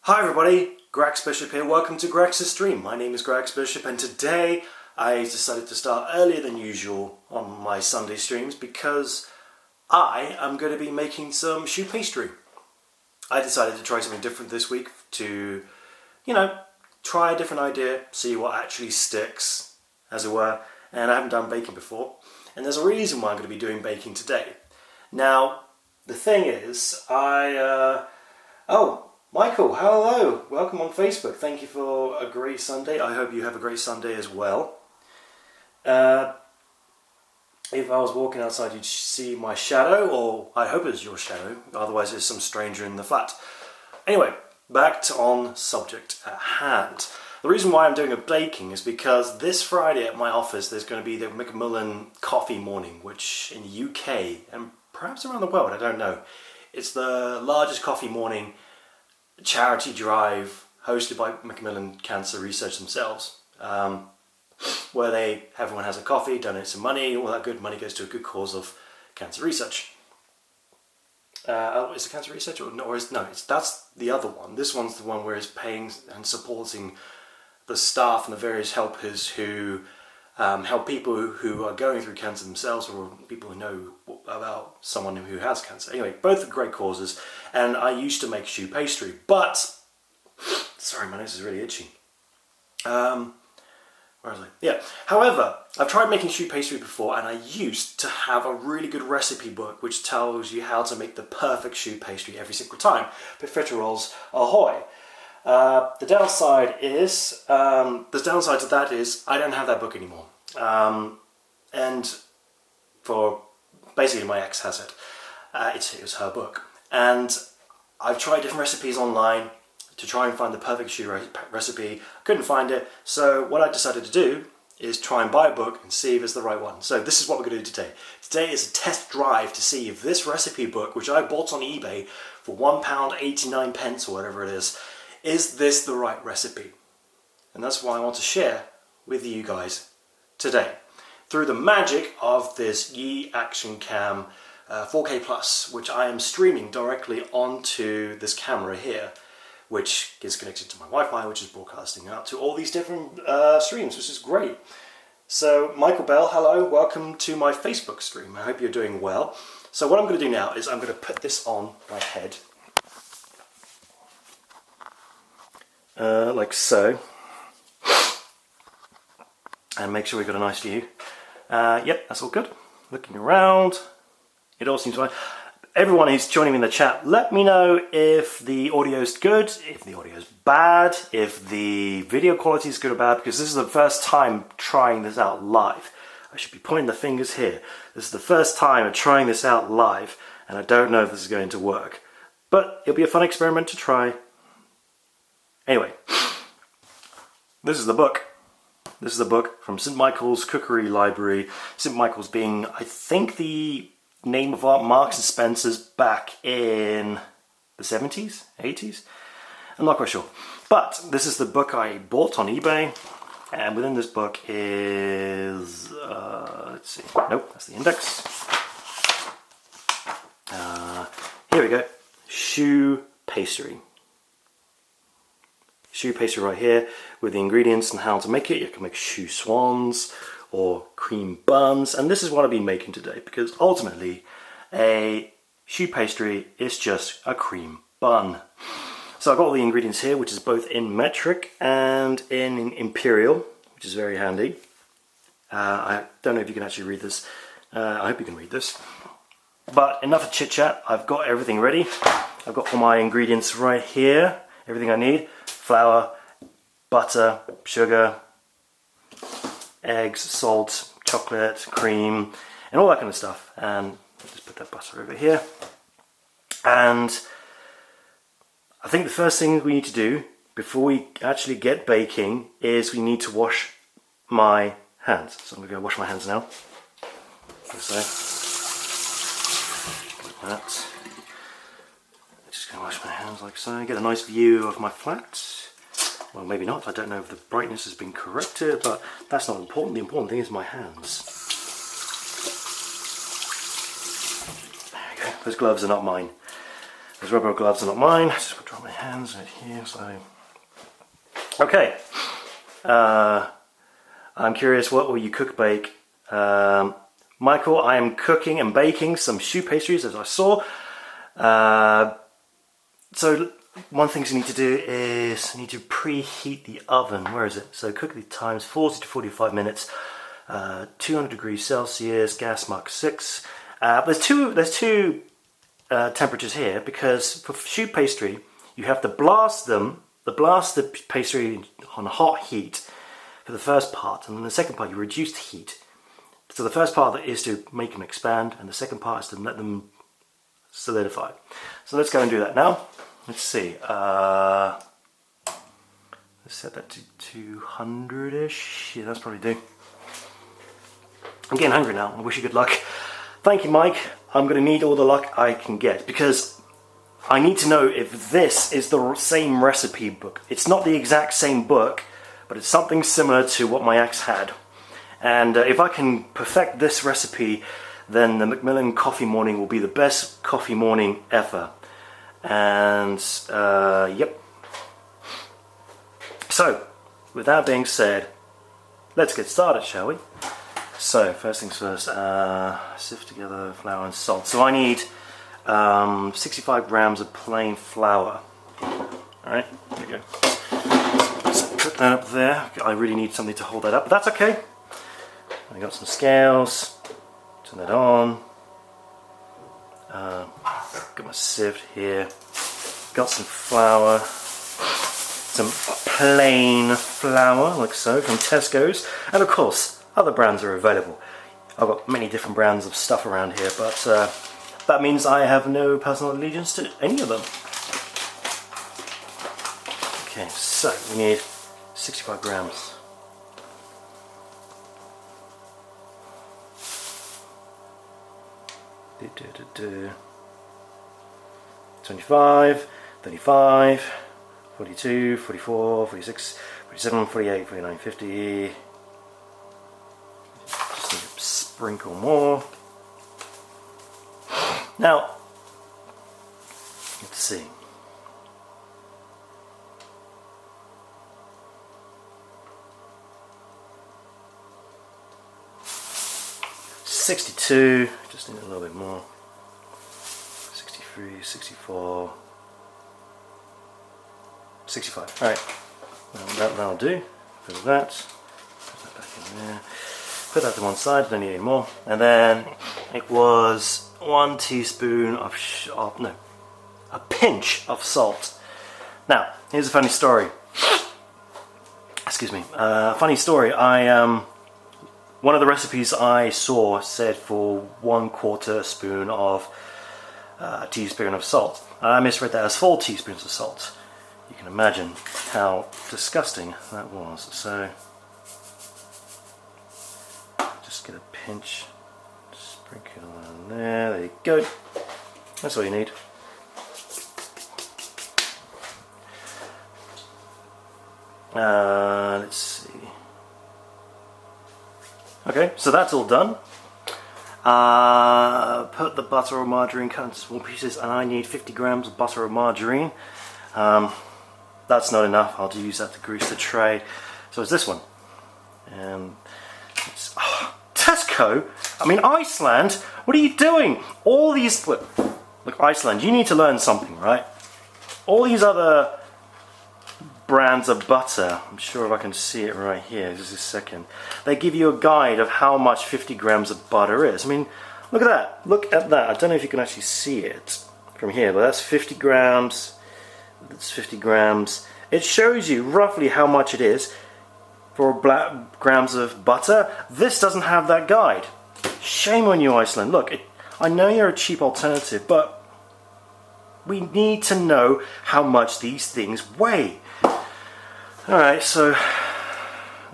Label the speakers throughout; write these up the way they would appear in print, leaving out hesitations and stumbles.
Speaker 1: Hi everybody, Grax Bishop here. Welcome to Grax's stream. My name is Grax Bishop and today I decided to start earlier than usual on my Sunday streams because I am going to be making some choux pastry. I decided to try something different this week to, try a different idea, see what actually sticks, as it were, and I haven't done baking before. And there's a reason why I'm going to be doing baking today. Now, the thing is, Michael, hello! Welcome on Facebook. Thank you for a great Sunday. I hope you have a great Sunday as well. If I was walking outside, you'd see my shadow, or I hope it's your shadow. Otherwise, there's some stranger in the flat. Anyway, back to on subject at hand. The reason why I'm doing a baking is because this Friday at my office, there's going to be the Macmillan Coffee Morning, which in the UK and perhaps around the world, I don't know. It's the largest coffee morning charity drive hosted by Macmillan Cancer Research themselves, where everyone has a coffee, donates some money, all that good money goes to a good cause of cancer research. Is it cancer research that's the other one. This one's the one where it's paying and supporting the staff and the various helpers who help people who are going through cancer themselves or people who know about someone who has cancer. Anyway, both are great causes, and I used to make choux pastry, but sorry, my nose is really itchy. Where was I? Yeah. However, I've tried making choux pastry before, and I used to have a really good recipe book which tells you how to make the perfect choux pastry every single time. Profiteroles, ahoy! The downside to that is I don't have that book anymore. And for basically my ex has it. It was her book. And I've tried different recipes online to try and find the perfect choux recipe. Couldn't find it. So what I decided to do is try and buy a book and see if it's the right one. So this is what we're going to do today. Today is a test drive to see if this recipe book, which I bought on eBay for £1.89 or whatever it is this the right recipe? And that's what I want to share with you guys today through the magic of this Yi Action Cam 4K Plus, which I am streaming directly onto this camera here, which is connected to my Wi-Fi, which is broadcasting out to all these different streams, which is great. So Michael Bell, hello, welcome to my Facebook stream. I hope you're doing well. So what I'm going to do now is I'm going to put this on my head. Like so, and make sure we've got a nice view. Yep, that's all good. Looking around, it all seems fine. Everyone who's joining me in the chat, let me know if the audio is good, if the audio is bad, if the video quality is good or bad, because this is the first time trying this out live. I should be pointing the fingers here. This is the first time I'm trying this out live, and I don't know if this is going to work. But it'll be a fun experiment to try. Anyway, this is the book. This is the book from St. Michael's Cookery Library. St. Michael's being, I think, the name of Marks and Spencer's back in the 70s, 80s? I'm not quite sure. But this is the book I bought on eBay. And within this book is, let's see, nope, that's the index. Here we go, choux pastry. Choux pastry right here with the ingredients and how to make it. You can make choux swans or cream buns, and this is what I've been making today because ultimately a choux pastry is just a cream bun. So I've got all the ingredients here, which is both in metric and in imperial, which is very handy. I don't know if you can actually read this. I hope you can read this. But enough of chit chat. I've got everything ready. I've got all my ingredients right here, everything I need. Flour, butter, sugar, eggs, salt, chocolate, cream, and all that kind of stuff. And I'll just put that butter over here. And I think the first thing we need to do before we actually get baking is we need to wash my hands. So I'm going to go wash my hands now. Like so. Like that. Just going to wash my hands like so. Get a nice view of my flat. Well, maybe not. I don't know if the brightness has been corrected, but that's not important. The important thing is my hands. There we go. Those gloves are not mine. These rubber gloves are not mine. I just drop my hands right here. So, okay. I'm curious, what will you cook, bake? Michael, I am cooking and baking some choux pastries, as I saw. So one thing you need to do is you need to preheat the oven. Where is it? So cook the times 40 to 45 minutes, 200 degrees Celsius, gas mark 6. There's two temperatures here, because for choux pastry you have to blast the pastry on hot heat for the first part, and then the second part you reduce the heat. So the first part is to make them expand, and the second part is to let them solidify. So let's go and do that now. Let's see. Let's set that to 200-ish. Yeah, that's probably do. I'm getting hungry now. I wish you good luck. Thank you, Mike. I'm going to need all the luck I can get, because I need to know if this is the same recipe book. It's not the exact same book, but it's something similar to what my ex had. And if I can perfect this recipe, then the Macmillan coffee morning will be the best coffee morning ever. And yep. So, with that being said, let's get started, shall we? So, first things first, sift together flour and salt. So I need 65 grams of plain flour. Alright, there you go. So put that up there. I really need something to hold that up, but that's okay. I got some scales. Turn that on. Got my sieve here. Got some flour. Some plain flour, like so, from Tesco's. And of course, other brands are available. I've got many different brands of stuff around here, but that means I have no personal allegiance to any of them. Okay, so we need 65 grams. Do, do, do, do. 25, 35, 42, 44, 46, 47, 48, 49, 50. Just need to sprinkle more. Now, let's see. $62, just need a little bit more. 63, 64, 65. Alright, that'll do. Put that back in there. Put that to one side, don't need any more. And then it was 1 teaspoon of a pinch of salt. Now, here's a funny story. Excuse me. Funny story. One of the recipes I saw said for 1/4 spoon of teaspoon of salt. I misread that as 4 teaspoons of salt. You can imagine how disgusting that was. So just get a pinch, sprinkle on there. There you go. That's all you need. Let's see. Okay, so that's all done. Put the butter or margarine cut into small pieces, and I need 50 grams of butter or margarine. That's not enough. I'll use that to grease the tray. So it's this one. And it's Tesco. I mean, Iceland. What are you doing? All these look, Iceland. You need to learn something, right? All these other brands of butter. I'm sure if I can see it right here. Just a second. They give you a guide of how much 50 grams of butter is. I mean, look at that. Look at that. I don't know if you can actually see it from here, but that's 50 grams. That's 50 grams. It shows you roughly how much it is for grams of butter. This doesn't have that guide. Shame on you, Iceland. Look, I know you're a cheap alternative, but we need to know how much these things weigh. Alright, so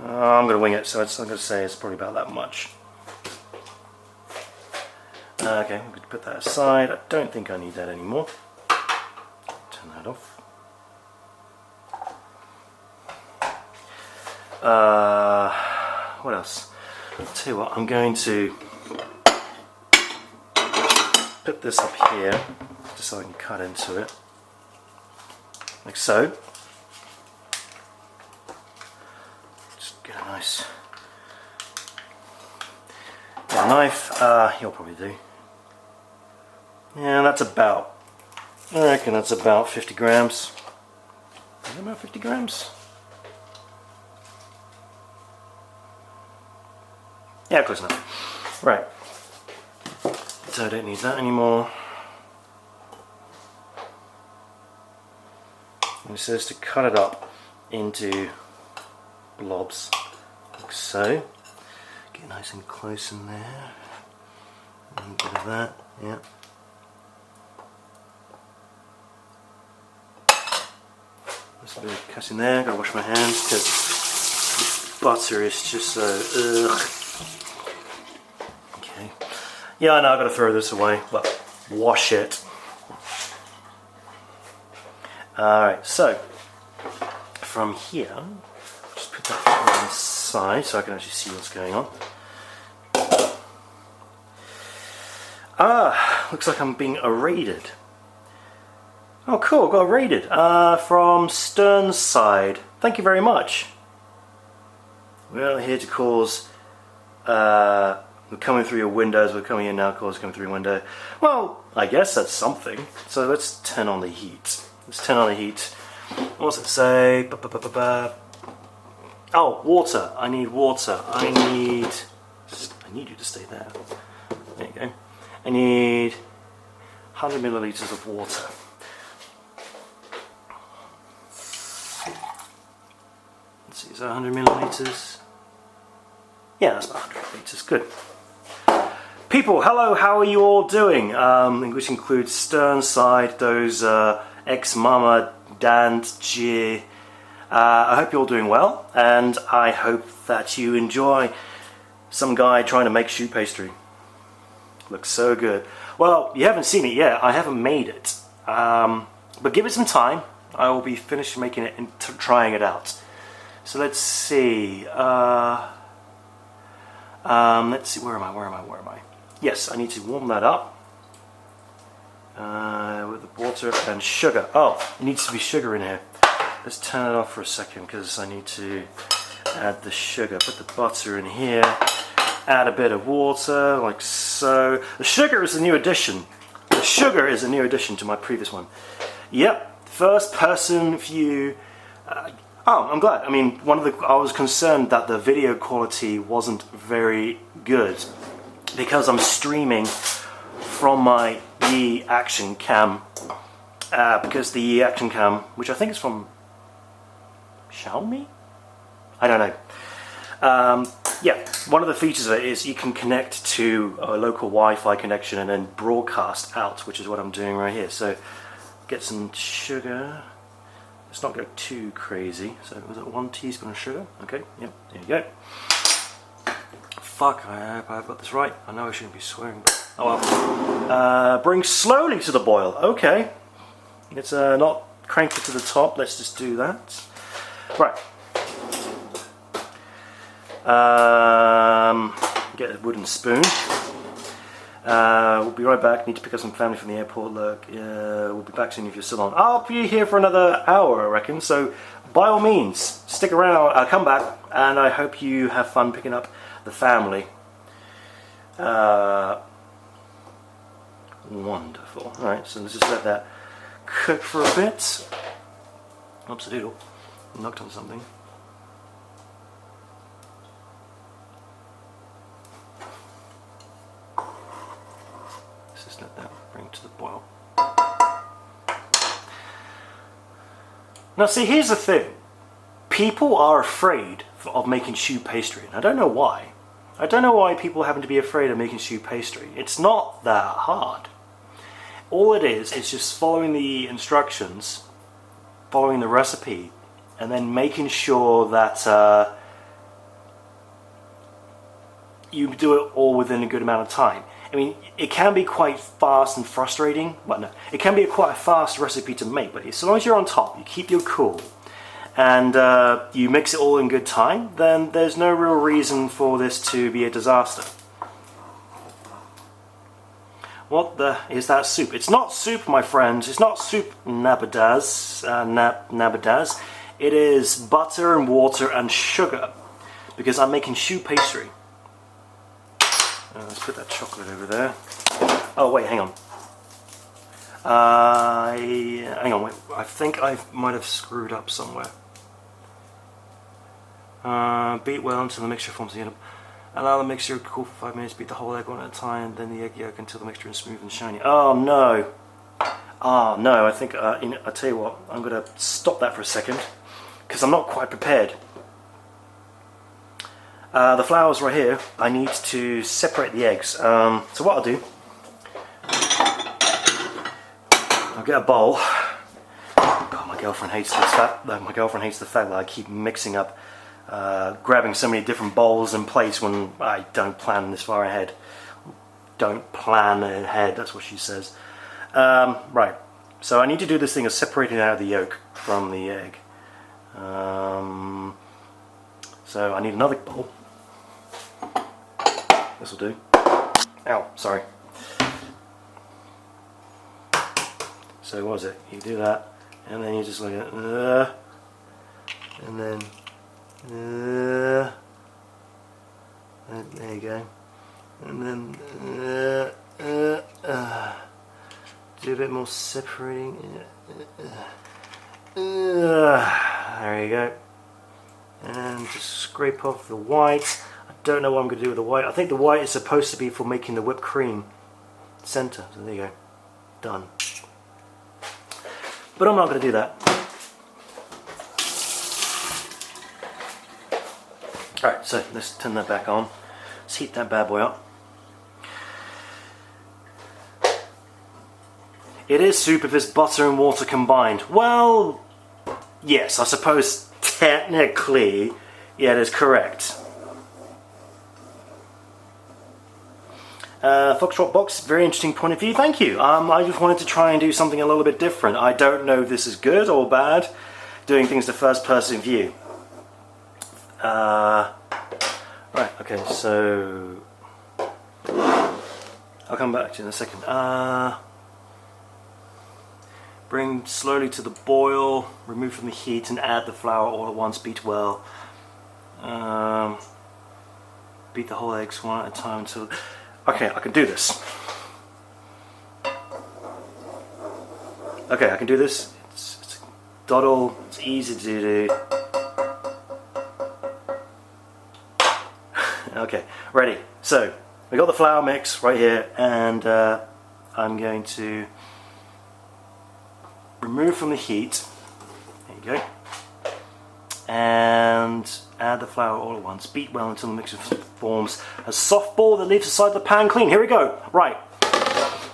Speaker 1: I'm going to wing it, so I'm going to say it's probably about that much. Okay, I'm going to put that aside. I don't think I need that anymore. Turn that off. What else? I'll tell you what, I'm going to put this up here just so I can cut into it, like so. Just get a nice knife. You'll probably do. Yeah, that's about, I reckon that's about 50 grams. Is it about 50 grams? Yeah, close enough. Right. So I don't need that anymore. And it says to cut it up into blobs, like so. Get nice and close in there. A little bit of that, yeah. There's a bit of cut in there. Gotta wash my hands because the butter is just so ugh. Okay. Yeah, I know. I gotta throw this away. Well, wash it. All right. So from here, just put that on the side so I can actually see what's going on. Looks like I'm being raided. Oh cool, got raided from Stern's side. Thank you very much. We're here to cause, we're coming through your windows, we're coming in now, cause coming through your window. Well, I guess that's something. So let's turn on the heat. Let's turn on the heat. What's it say? Oh, water. I need water. I need you to stay there. There you go. I need 100 milliliters of water. Let's see, is that 100 milliliters? Yeah, that's about 100 milliliters. Good. People, hello, how are you all doing? Which includes Stern side, those ex-mama, Dan, G. I hope you're all doing well, and I hope that you enjoy some guy trying to make choux pastry. Looks so good. Well, you haven't seen it yet. I haven't made it. But give it some time. I will be finished making it and trying it out. So let's see. Let's see. Where am I? Yes, I need to warm that up with the water and sugar. Oh, it needs to be sugar in here. Let's turn it off for a second because I need to add the sugar. Put the butter in here. Add a bit of water, like so. The sugar is a new addition. The sugar is a new addition to my previous one. Yep, first person view. Oh, I'm glad. I mean, I was concerned that the video quality wasn't very good because I'm streaming from my Yi Action Cam. Because the Yi Action Cam, which I think is from Xiaomi? I don't know. Yeah, one of the features of it is you can connect to a local Wi-Fi connection and then broadcast out, which is what I'm doing right here. So, get some sugar. Let's not go too crazy. So, was it 1 teaspoon of sugar? Okay, yep, there you go. Fuck, I hope I've got this right. I know I shouldn't be swearing. Oh well. Bring slowly to the boil. Okay. It's not crank it to the top. Let's just do that. Right. Get a wooden spoon. We'll be right back. Need to pick up some family from the airport. Look, we'll be back soon if you're still on. I'll be here for another hour, I reckon. So, by all means, stick around. I'll come back, and I hope you have fun picking up the family. Wonderful. All right, so let's just let that cook for a bit. Oops, a doodle. Knocked on something. Let that bring to the boil. Now see, here's the thing. People are afraid of making choux pastry. And I don't know why. I don't know why people happen to be afraid of making choux pastry. It's not that hard. All it is just following the instructions, following the recipe, and then making sure that you do it all within a good amount of time. I mean, it can be quite fast and frustrating. Well, no, it can be quite a fast recipe to make, but as long as you're on top, you keep your cool, and you mix it all in good time, then there's no real reason for this to be a disaster. What the is that soup? It's not soup, my friends. It's not soup nabadaz. Nabadaz. It is butter and water and sugar, because I'm making choux pastry. Let's put that chocolate over there. Oh wait, hang on. Hang on, wait. I think I might have screwed up somewhere. Beat well until the mixture forms the. Allow the mixture to cool for 5 minutes. Beat the whole egg one at a time, then the egg yolk until the mixture is smooth and shiny. Oh no! Oh no! I think I tell you what. I'm going to stop that for a second because I'm not quite prepared. The flour's right here. I need to separate the eggs. So what I'll do, I'll get a bowl. God, my girlfriend hates this fact. My girlfriend hates the fact that I keep mixing up. Grabbing so many different bowls and plates when I don't plan this far ahead. Don't plan ahead, that's what she says. Right, so I need to do this thing of separating out the yolk from the egg. So I need another bowl. This will do. Ow, sorry. So what is it? You do that, and then you just look at and then there you go, and then do a bit more separating. There you go, and just scrape off the white. I don't know what I'm going to do with the white. I think the white is supposed to be for making the whipped cream center. So there you go, done. But I'm not going to do that. Alright, so let's turn that back on. Let's heat that bad boy up. It is soup if it's butter and water combined. Well, yes, I suppose technically, yeah, that is correct. Foxtrot Box, very interesting point of view, thank you. I just wanted to try and do something a little bit different. I don't know if this is good or bad, doing things the first person view. Right, okay, so I'll come back to you in a second. Bring slowly to the boil, remove from the heat and add the flour all at once, beat well. Beat the whole eggs one at a time until... Okay, I can do this. Okay, I can do this. It's dawdle, it's easy to do. Okay, ready. So we got the flour mix right here, and I'm going to remove from the heat. There you go. And add the flour all at once. Beat well until the mixture forms a soft ball that leaves the side of the pan clean. Here we go. Right.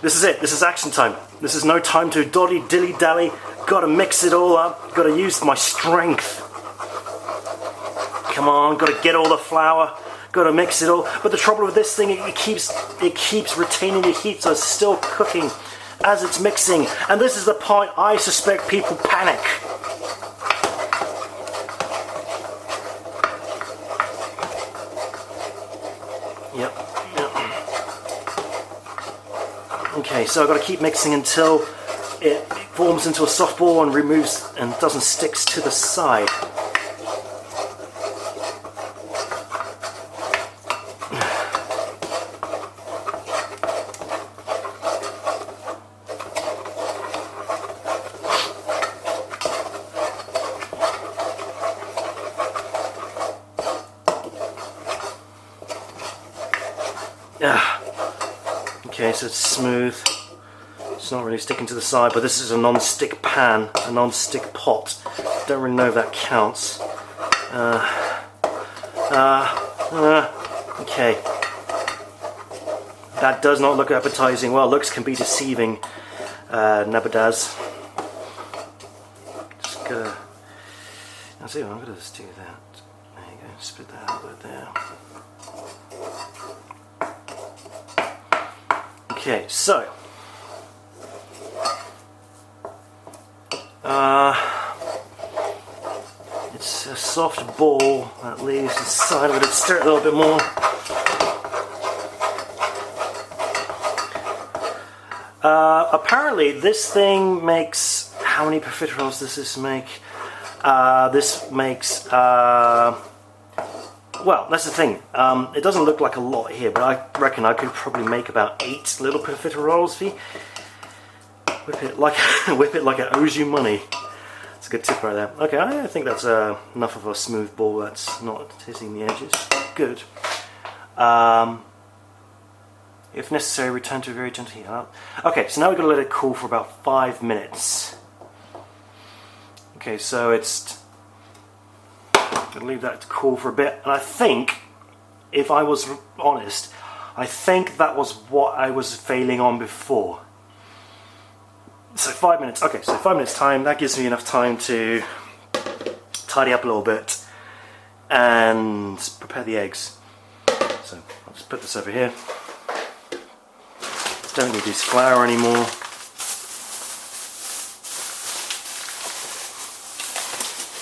Speaker 1: This is it. This is action time. This is no time to doddy dilly dally. Got to mix it all up. Got to use my strength. Come on. Got to get all the flour. Got to mix it all. But the trouble with this thing, it keeps retaining the heat, so it's still cooking as it's mixing. And this is the point I suspect people panic. Yep. Okay, so I've got to keep mixing until it forms into a soft ball and removes and doesn't stick to the side. Okay, so it's smooth. It's not really sticking to the side, but this is a non-stick pan, a non-stick pot. Don't really know if that counts. Okay. That does not look appetizing. Well, looks can be deceiving. Nabadaz. Just gonna. I'll see what I'm gonna just do that. There you go. Split that out right there. Okay, so it's a soft ball that leaves the side of it. Stir it a little bit more. Apparently this thing makes, how many profiteroles does this make? This makes, well, that's the thing. It doesn't look like a lot here, but I reckon I could probably make about 8 little profiteroles. Whip it like whip it like it owes you money. That's a good tip right there. Okay, I think that's enough of a smooth ball that's not hitting the edges. Good. If necessary, return to a very gentle heat. Okay, so now we've got to let it cool for about 5 minutes. Okay, so it's going to leave that to cool for a bit. And I think, if I was honest, I think that was what I was failing on before. So 5 minutes. Okay, so 5 minutes time. That gives me enough time to tidy up a little bit and prepare the eggs. So I'll just put this over here. Don't need this flour anymore.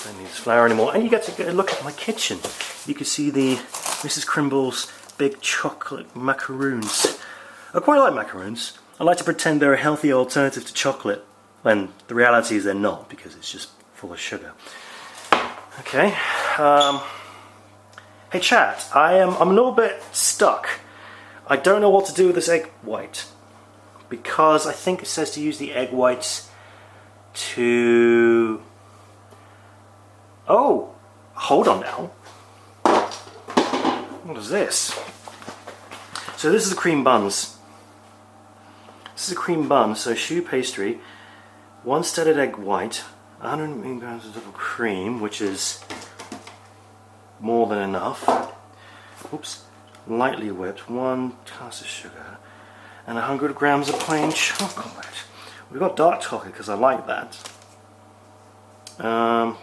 Speaker 1: Don't need this flour anymore. And you get to get a look at my kitchen. You can see the Mrs. Crimble's big chocolate macaroons. I quite like macaroons. I like to pretend they're a healthy alternative to chocolate, when the reality is they're not, because it's just full of sugar. Okay. Hey chat, I'm a little bit stuck. I don't know what to do with this egg white, because I think it says to use the egg whites to... Oh, hold on now. What is this? So this is the cream buns. This is a cream bun, so choux pastry, 1 studded egg white, 100 grams of double cream, which is more than enough. Oops. Lightly whipped, 1 glass of sugar, and 100 grams of plain chocolate. We've got dark chocolate because I like that. How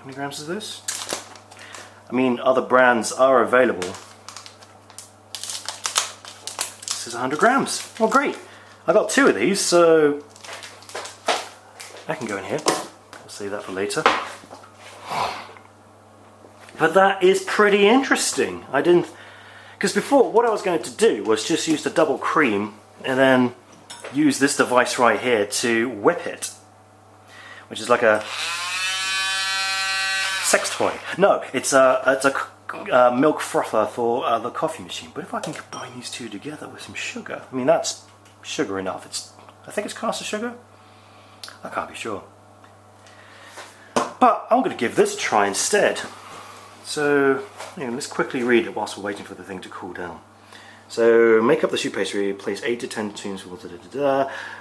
Speaker 1: many grams is this? I mean, other brands are available. This is 100 grams. Well, great. I got 2 of these, so that can go in here. I'll save that for later. But that is pretty interesting. I didn't... Because before, what I was going to do was just use the double cream and then use this device right here to whip it. Which is like a sex toy. No, it's a milk frother for the coffee machine. But if I can combine these two together with some sugar, I mean, that's sugar enough. I think it's caster sugar. I can't be sure. But I'm going to give this a try instead. So, let's quickly read it whilst we're waiting for the thing to cool down. So, make up the choux pastry, place 8 to 10 teaspoons of water,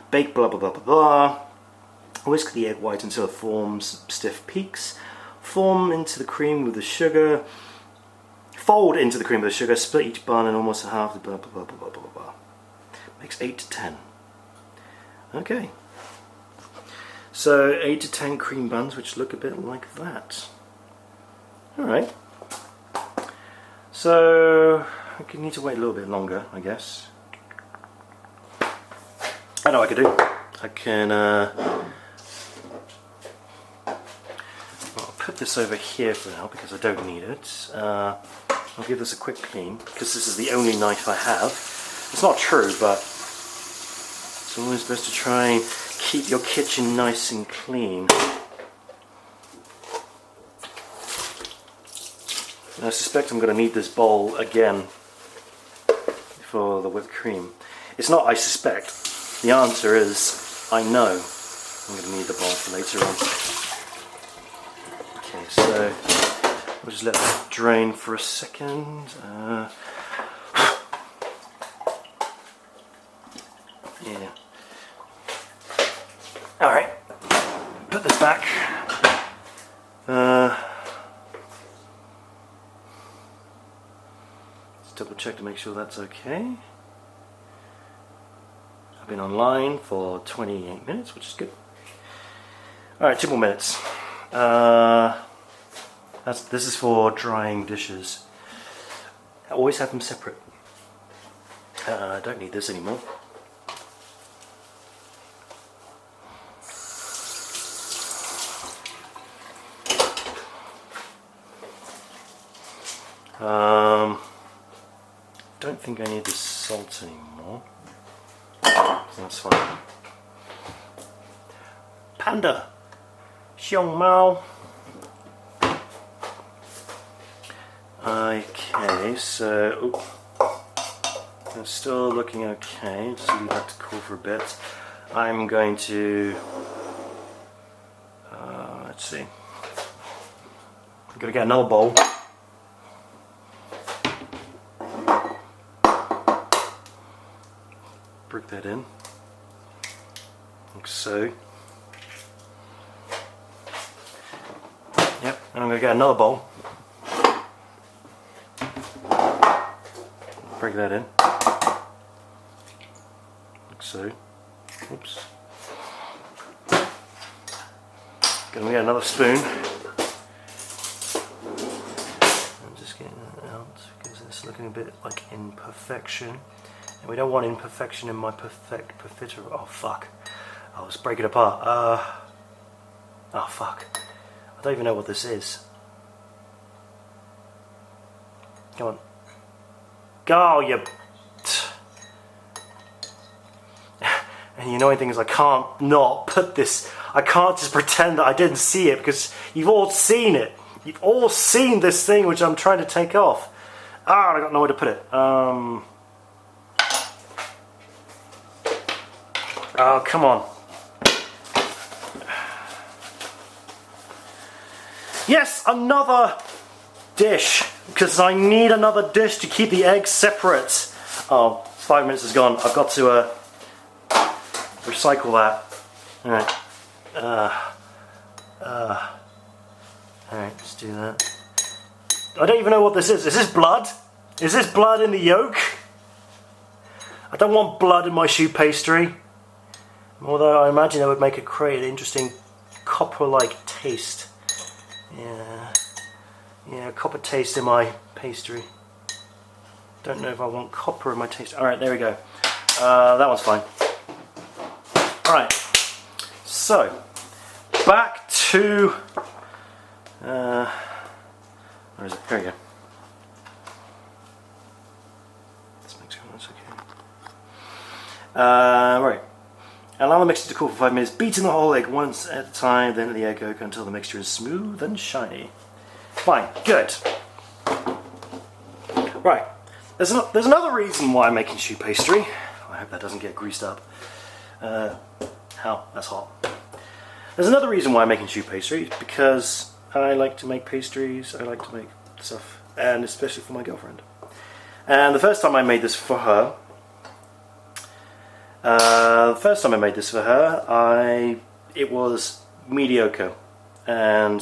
Speaker 1: bake blah blah blah blah blah. Whisk the egg white until it forms stiff peaks. Form into the cream with the sugar. Fold into the cream with the sugar, split each bun and almost half the blah blah blah blah blah blah. Makes 8 to 10. Okay. So 8 to 10 cream buns, which look a bit like that. Alright. So I could need to wait a little bit longer, I guess. I know what I could do. I can I'll put this over here for now because I don't need it. I'll give this a quick clean because this is the only knife I have. It's not true, but it's always best to try and keep your kitchen nice and clean. And I suspect I'm going to need this bowl again for the whipped cream. It's not I suspect. The answer is I know I'm going to need the bowl for later on. Okay, so we'll just let that drain for a second. Yeah. Alright, put this back. Let's double check to make sure that's okay. I've been online for 28 minutes, which is good. Alright, 2 more minutes. This is for drying dishes. I always have them separate. I don't need this anymore. Don't think I need the salt anymore. That's fine. Panda. Xiong Mao. Okay, so I'm still looking okay. Just leave that to cool for a bit. I'm going to let's see. I'm going to get another bowl. Brick that in, like so. Yep, and I'm going to get another bowl. Break that in, like so. Oops. Gonna get another spoon. I'm just getting that out because it's looking a bit like imperfection, and we don't want imperfection in my profiterole. Oh fuck! Oh, let's break it apart. Oh fuck! I don't even know what this is. Come on. Go, you. And the annoying thing is I can't not put this. I can't just pretend that I didn't see it because you've all seen it. You've all seen this thing which I'm trying to take off. Ah, I got nowhere to put it. Oh, come on. Yes, another dish. Because I need another dish to keep the eggs separate. Oh, 5 minutes is gone. I've got to recycle that. Alright. Alright, let's do that. I don't even know what this is. Is this blood? Is this blood in the yolk? I don't want blood in my choux pastry. Although I imagine that would make it create an interesting copper-like taste. Yeah, copper taste in my pastry. Don't know if I want copper in my taste. Alright, there we go. That one's fine. Alright, so back to where is it? There we go. This makes sense, okay. Right. Allow the mixture to cool for 5 minutes. Beating the whole egg once at a time, then the egg yolk until the mixture is smooth and shiny. Fine, good. Right. There's another reason why I'm making choux pastry. I hope that doesn't get greased up. Ow, that's hot. There's another reason why I'm making choux pastry, because I like to make pastries, I like to make stuff, and especially for my girlfriend. And the first time I made this for her, it was mediocre, and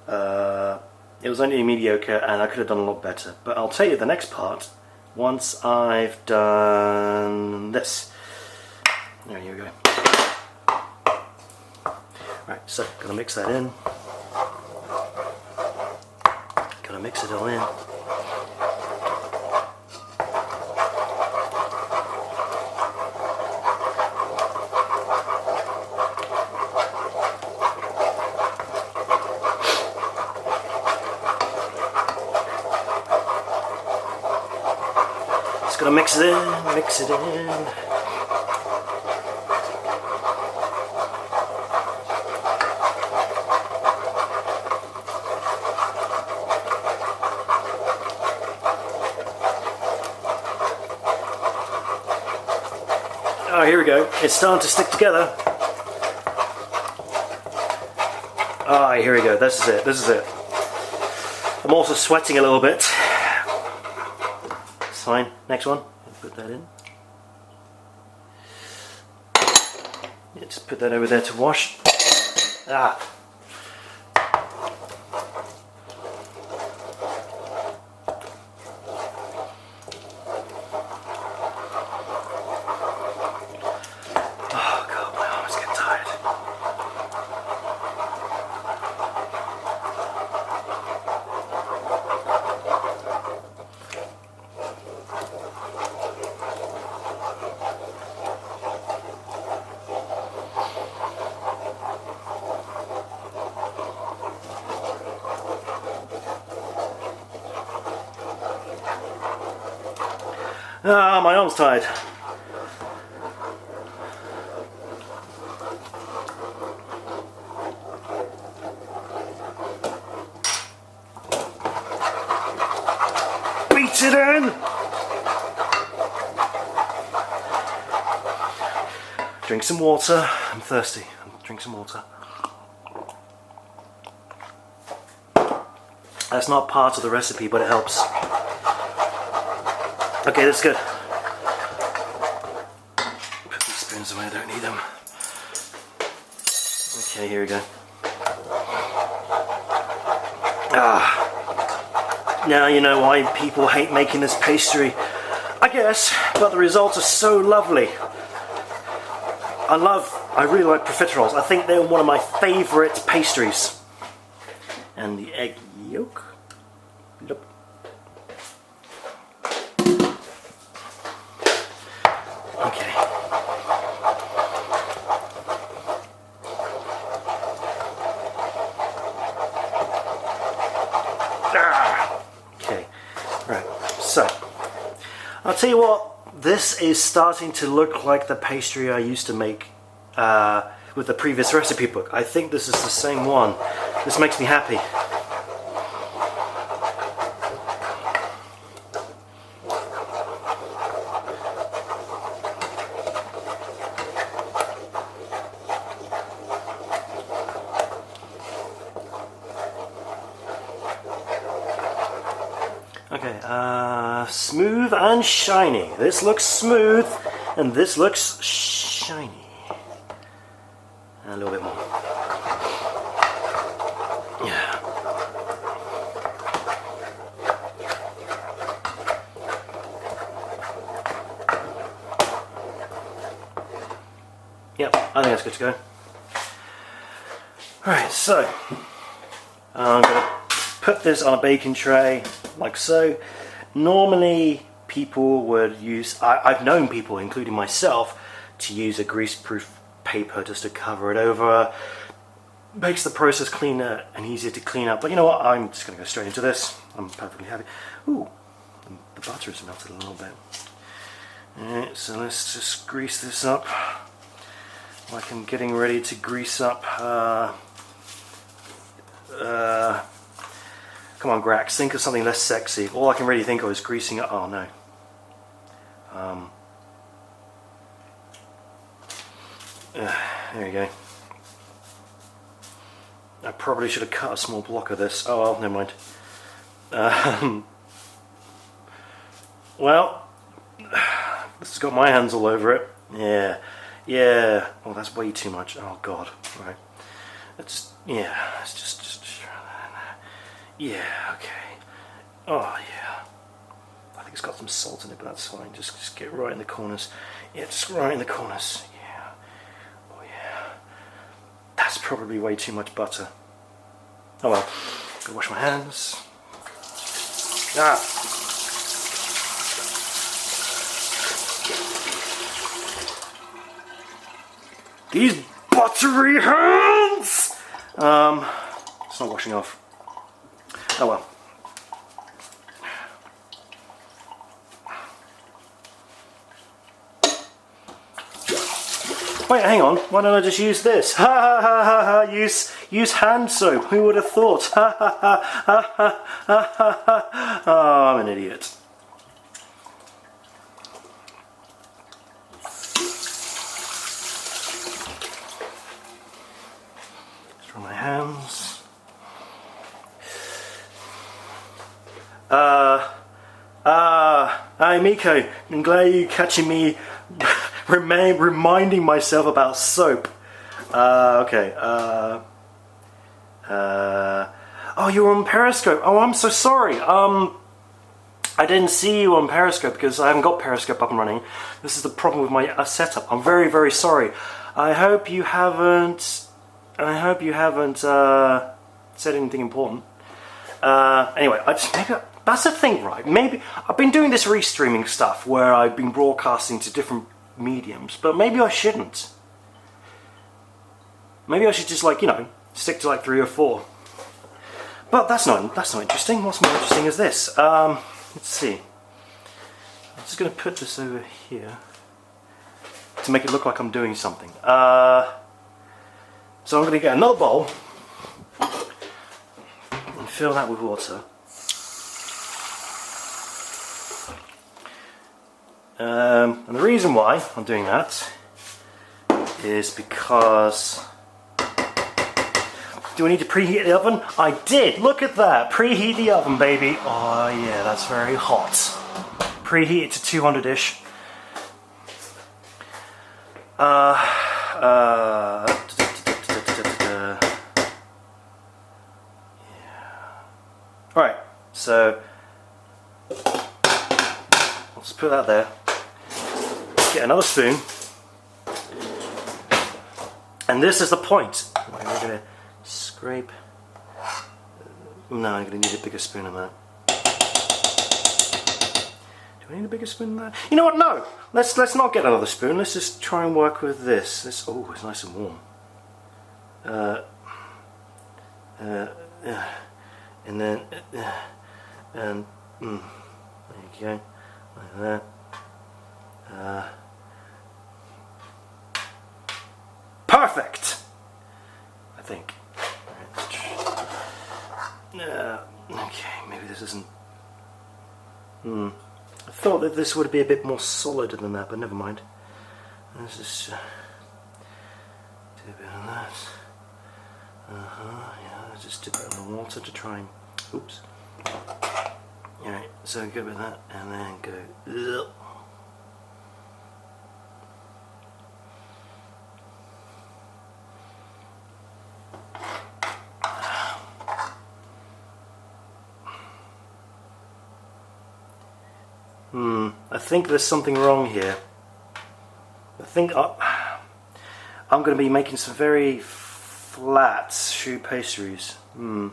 Speaker 1: it was only mediocre, and I could have done a lot better. But I'll tell you the next part once I've done this. There you go. Right, so gonna mix that in. Gotta mix it all in. Just gonna mix it in, mix it in. Oh, here we go. It's starting to stick together. Ah, here we go. This is it. This is it. I'm also sweating a little bit. It's fine. Next one. Put that in. Yeah, just put that over there to wash. Ah. Ah, my arm's tired. Drink some water. I'm thirsty. Drink some water. That's not part of the recipe, but it helps. Okay, that's good. Put these spoons away, I don't need them. Okay, here we go. Now you know why people hate making this pastry, I guess, but the results are so lovely. I really like profiteroles. I think they're one of my favourite pastries. And the egg yolk. Nope. Okay. Okay. Right. So, I'll tell you what. This is starting to look like the pastry I used to make with the previous recipe book. I think this is the same one. This makes me happy. Okay, smooth and shiny. This looks smooth and this looks shiny. And a little bit more. Yeah. Yep, I think that's good to go. Alright, so I'm going to put this on a baking tray like so. Normally people would use, I've known people, including myself, to use a grease-proof paper just to cover it over. Makes the process cleaner and easier to clean up. But you know what, I'm just going to go straight into this. I'm perfectly happy. Ooh, the butter has melted a little bit. Alright, so let's just grease this up. Like I'm getting ready to grease up. Come on, Grax, think of something less sexy. All I can really think of is greasing up. Oh no. There you go. I probably should have cut a small block of this. Oh well, never mind. Well, this has got my hands all over it. Yeah, yeah. Oh, that's way too much. Oh God. Right. It's yeah. It's just. Yeah. Okay. Oh yeah. I think it's got some salt in it, but that's fine. Just get right in the corners. Yeah, just right in the corners. Yeah. Oh yeah. That's probably way too much butter. Oh well. Gotta wash my hands. Ah. These buttery hands! It's not washing off. Oh well. Wait, hang on. Why don't I just use this? Ha ha ha ha ha! Use hand soap. Who would have thought? Ha ha ha ha ha ha ha! Oh, I'm an idiot. Just run my hands. Hi Miko, I'm glad you're catching me reminding myself about soap. Okay. Oh, you were on Periscope. Oh, I'm so sorry. I didn't see you on Periscope because I haven't got Periscope up and running. This is the problem with my setup. I'm very, very sorry. I hope you haven't said anything important. Anyway, maybe that's the thing, right? Maybe I've been doing this restreaming stuff where I've been broadcasting to different mediums, but maybe I shouldn't. Maybe I should just, like, you know, stick to like 3 or 4. But that's not interesting. What's more interesting is this. Let's see. I'm just going to put this over here to make it look like I'm doing something. So I'm going to get another bowl and fill that with water. And the reason why I'm doing that is because... Do I need to preheat the oven? I did! Look at that! Preheat the oven, baby! Oh yeah, that's very hot. Preheat it to 200-ish. Alright, so let's put that there. Get another spoon. And this is the point. We're going to scrape. No, I'm going to need a bigger spoon than that. Do I need a bigger spoon than that? You know what? No! Let's not get another spoon. Let's just try and work with this. Oh, it's nice and warm. And then, and there you go, like that. Perfect, I think. Okay, maybe this isn't. I thought that this would be a bit more solid than that, but never mind. Let's just do a bit of that. Yeah, just dip it in the water to try and, oops. Alright, so go with that and then go, I think there's something wrong here. I think I'm going to be making some very flat choux pastries. Well,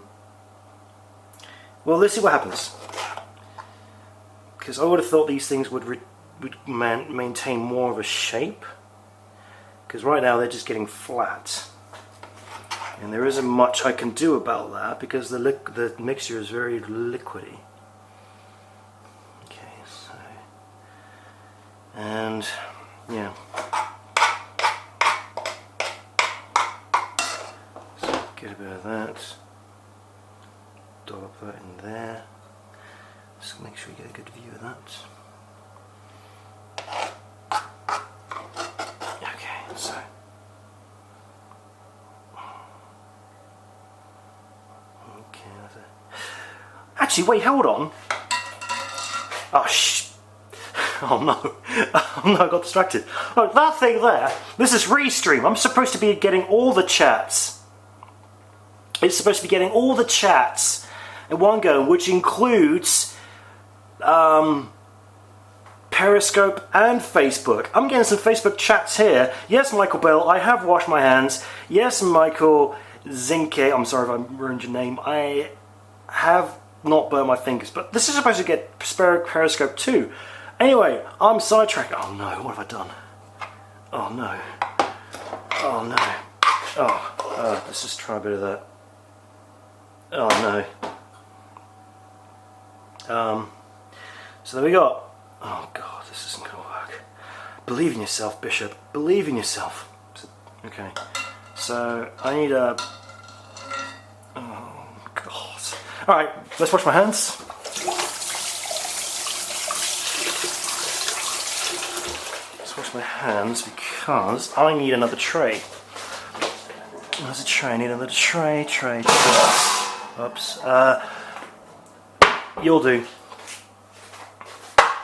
Speaker 1: let's see what happens. Because I would have thought these things would maintain more of a shape. Because right now they're just getting flat. And there isn't much I can do about that because the mixture is very liquidy. Okay, so... And, yeah. Get a bit of that, dollop that in there, just make sure you get a good view of that. Okay, so okay, that's it. Actually, wait, hold on. Oh oh no, oh no, I got distracted. Oh, that thing there, this is Restream. I'm supposed to be getting all the chats. It's supposed to be getting all the chats in one go, which includes Periscope and Facebook. I'm getting some Facebook chats here. Yes, Michael Bell, I have washed my hands. Yes, Michael Zinke, I'm sorry if I ruined your name. I have not burnt my fingers, but this is supposed to get Periscope too. Anyway, I'm sidetracked. Oh no, what have I done? Oh no. Oh no. Oh, let's just try a bit of that. Oh no. So there we go. Oh god, this isn't gonna work. Believe in yourself, Bishop. Believe in yourself. Okay. So I need a... Oh god. Alright, let's wash my hands. Let's wash my hands because I need another tray. There's a tray, I need another tray. Oops. You'll do.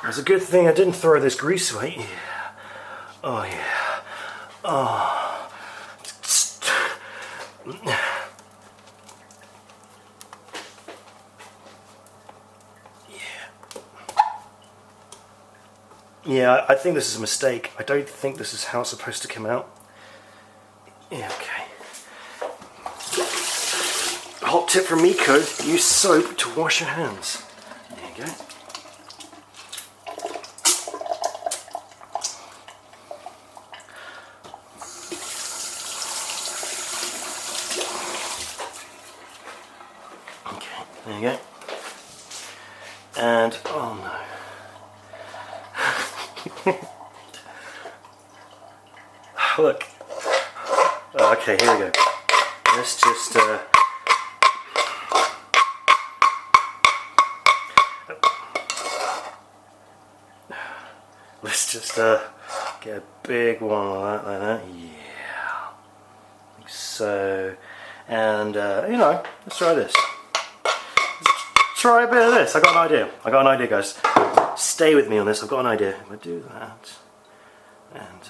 Speaker 1: It's a good thing I didn't throw this grease away. Yeah. Oh yeah. Oh. Yeah, I think this is a mistake. I don't think this is how it's supposed to come out. Yeah, okay. Hot tip from Miko, use soap to wash your hands. There you go. Okay, there you go. And, oh no. Look. Oh, okay, here we go. Let's just, let's just get a big one like that, Yeah. like so. And you know, let's try this. Let's try a bit of this. I got an idea, guys. Stay with me on this. I've got an idea. I'm gonna do that and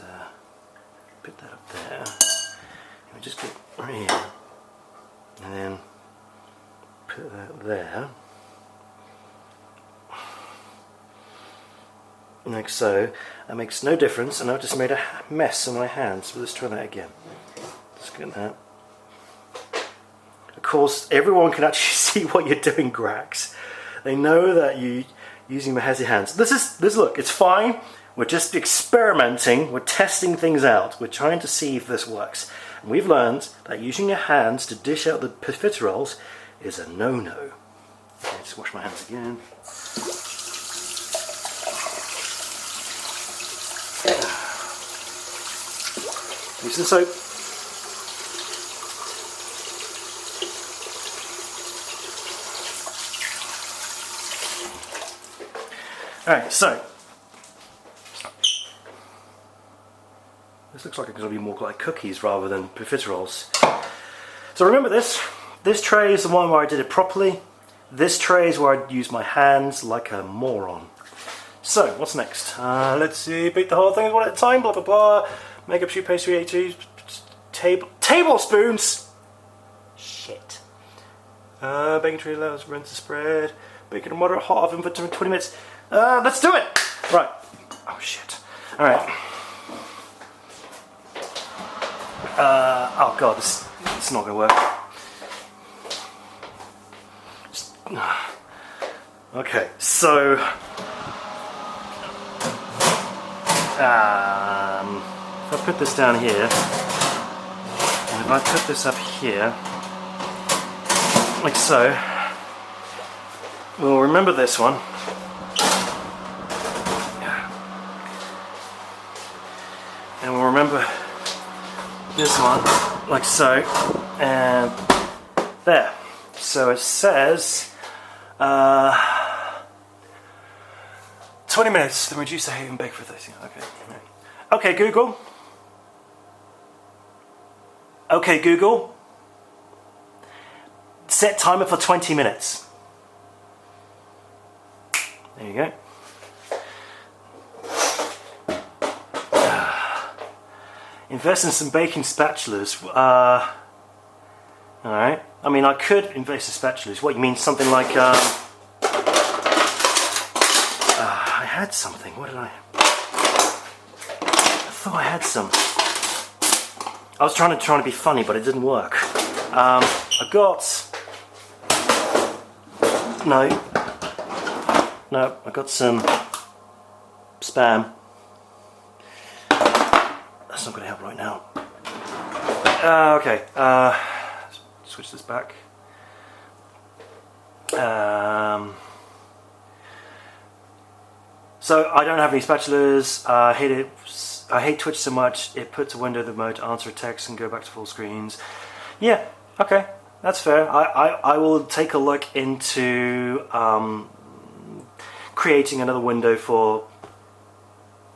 Speaker 1: put that up there. And just get right here, and then put that there, like so. That makes no difference, and I've just made a mess on my hands. But let's try that again. Let's get that. Of course, everyone can actually see what you're doing, Grax. They know that you're using the hezzy hands. This look, it's fine. We're just experimenting. We're testing things out. We're trying to see if this works. And we've learned that using your hands to dish out the profiteroles is a no-no. Okay, just wash my hands again. Use the soap. Alright, so this looks like it's going to be more like cookies rather than profiteroles. So remember this. This tray is the one where I did it properly. This tray is where I used my hands like a moron. So, what's next? Let's see, beat the whole thing one at a time, blah blah blah. Make up sheet pastry, 82 tablespoons! Shit. Baking tray allows rinse the spread. Bake it in moderate hot oven for 20 minutes. Let's do it! Right. Oh shit. Alright. Oh god, it's not gonna work. Okay, so if I put this down here, and if I put this up here, like so, we'll remember this one. And we'll remember this one, like so, and there. So it says 20 minutes, then reduce the heat and bake for 30. Okay. Okay, Google. Okay, Google. Set timer for 20 minutes. There you go. Invest in some baking spatulas. Alright. I mean, I could invest in spatulas. What, you mean something like... I had something. What did I thought I had some. I was trying to be funny, but it didn't work. I got... No, I got some spam. That's not going to help right now. Okay, switch this back. So I don't have any spatulas. I hate Twitch so much. It puts a window the mode to answer a text and go back to full screens. Yeah, okay, that's fair. I will take a look into creating another window for...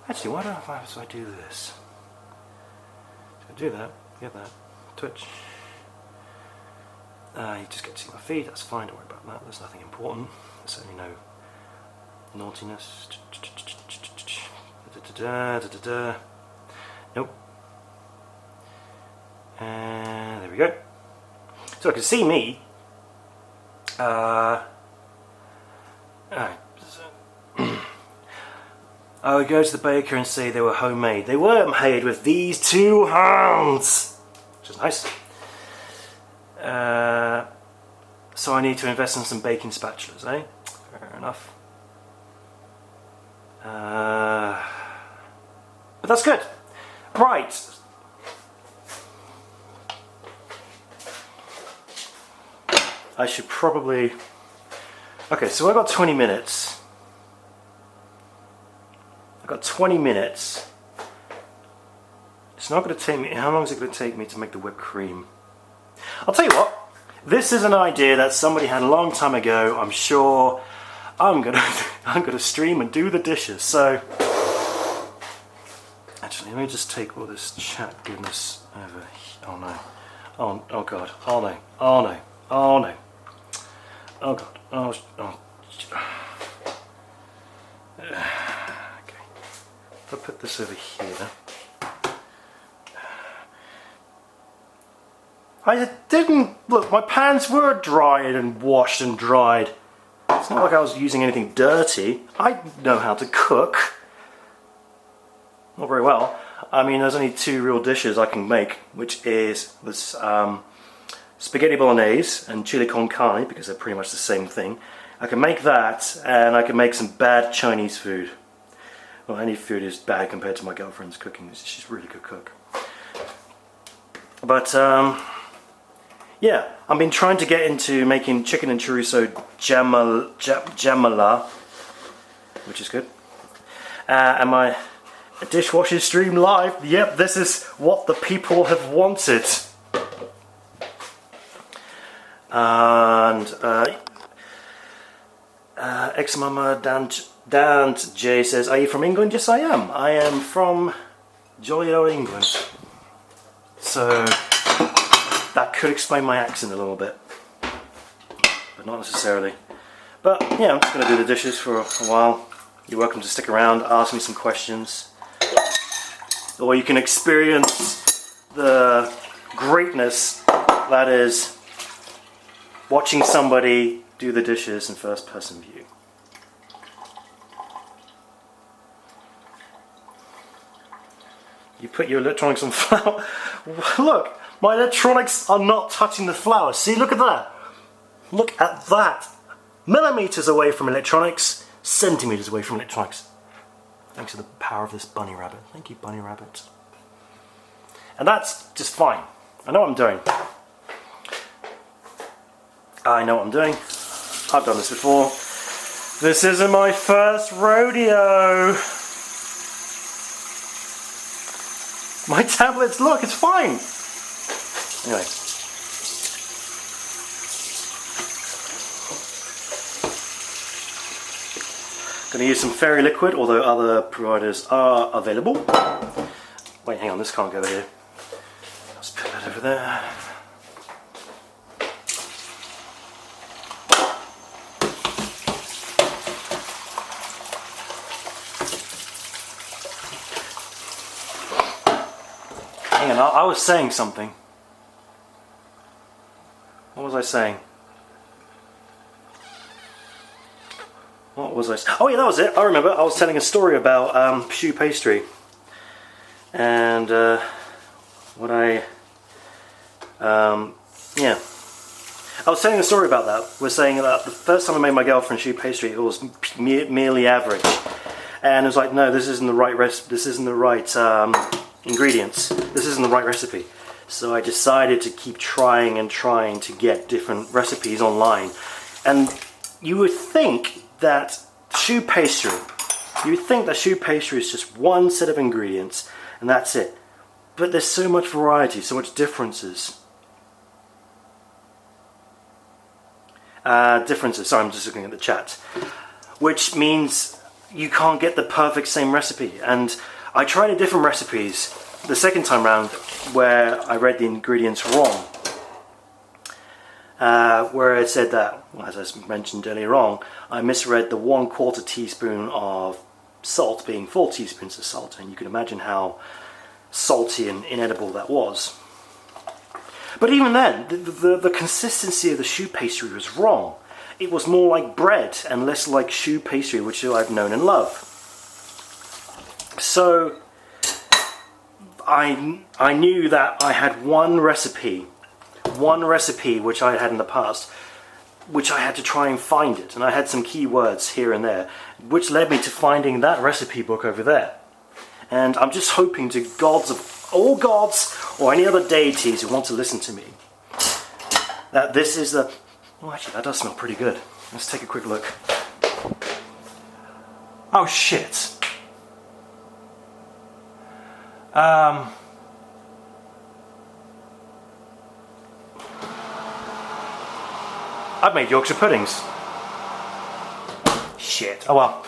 Speaker 1: Actually, why don't I do this? Do that, get that, Twitch. You just get to see my feed, that's fine, don't worry about that, there's nothing important, there's certainly no naughtiness. Nope. And there we go. So I can see me. Alright. I would go to the baker and say they were homemade. They were made with these two hands, which is nice. So I need to invest in some baking spatulas, eh? Fair enough. But that's good. Right. I should probably... Okay, so I've got 20 minutes. Got 20 minutes. It's not going to take me... How long is it going to take me to make the whipped cream? I'll tell you what. This is an idea that somebody had a long time ago. I'm sure I'm gonna stream and do the dishes. So actually, let me just take all this chat goodness over. Oh no. Oh god. Oh no. Oh no. Oh no. Oh god. Oh. Okay. If I put this over here. I didn't look. My pans were dried and washed and dried. It's not like I was using anything dirty. I know how to cook. Not very well. I mean, there's only two real dishes I can make, which is this spaghetti bolognese and chili con carne, because they're pretty much the same thing. I can make that, and I can make some bad Chinese food. Well, any food is bad compared to my girlfriend's cooking. She's a really good cook. But yeah, I've been trying to get into making chicken and chorizo jamala, which is good. And my dishwasher stream live. Yep, this is what the people have wanted. And ex-mama Dan J says, "Are you from England?" Yes, I am. I am from jolly old England. So that could explain my accent a little bit, but not necessarily. But yeah, I'm just going to do the dishes for a while. You're welcome to stick around, ask me some questions, or you can experience the greatness that is watching somebody do the dishes in first person view. You put your electronics on flour. Look, my electronics are not touching the flour. See, look at that. Look at that. Millimeters away from electronics, centimeters away from electronics. Thanks to the power of this bunny rabbit. Thank you, bunny rabbit. And that's just fine. I know what I'm doing. I know what I'm doing. I've done this before. This isn't my first rodeo. My tablets, look, it's fine. Anyway. Going to use some fairy liquid, although other providers are available. Wait, hang on, this can't go here. Let's put that over there. Hang on, I was saying something. What was I saying? What was I saying? Oh yeah, that was it. I remember. I was telling a story about choux pastry. And what I... yeah. I was telling a story about that. We're saying that the first time I made my girlfriend choux pastry, it was merely average. And it was like, no, this isn't the right this isn't the right ingredients. This isn't the right recipe. So I decided to keep trying and trying to get different recipes online. And you would think that choux pastry is just one set of ingredients and that's it. But there's so much variety, so much differences. Sorry, I'm just looking at the chat. Which means you can't get the perfect same recipe. And I tried different recipes the second time round where I read the ingredients wrong. Where it said that, as I mentioned earlier on, I misread the 1/4 teaspoon of salt being 4 teaspoons of salt, and you can imagine how salty and inedible that was. But even then, the consistency of the choux pastry was wrong. It was more like bread and less like choux pastry, which I've known and loved. So I knew that I had one recipe which I had in the past, which I had to try and find it, and I had some keywords here and there, which led me to finding that recipe book over there. And I'm just hoping to gods of all gods, or any other deities who want to listen to me, that this is the... Oh, actually, that does smell pretty good. Let's take a quick look. Oh, shit. I've made Yorkshire puddings. Shit. Oh well.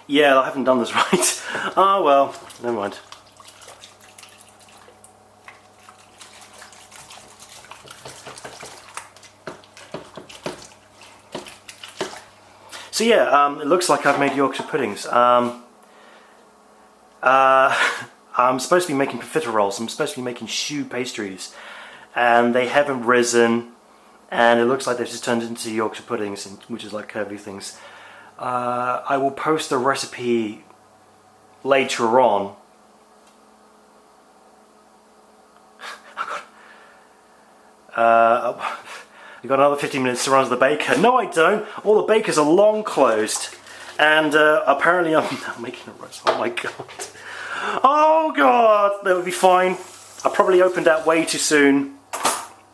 Speaker 1: Yeah, I haven't done this right. Oh well, never mind. So yeah, it looks like I've made Yorkshire puddings. I'm supposed to be making profiteroles. I'm supposed to be making choux pastries, and they haven't risen, and it looks like they've just turned into Yorkshire puddings, which is like curvy things. I will post the recipe later on. You've got another 15 minutes to run to the baker. No, I don't. All the bakers are long closed, and apparently I'm now making a roast. Oh my god. Oh god, that would be fine. I probably opened that way too soon.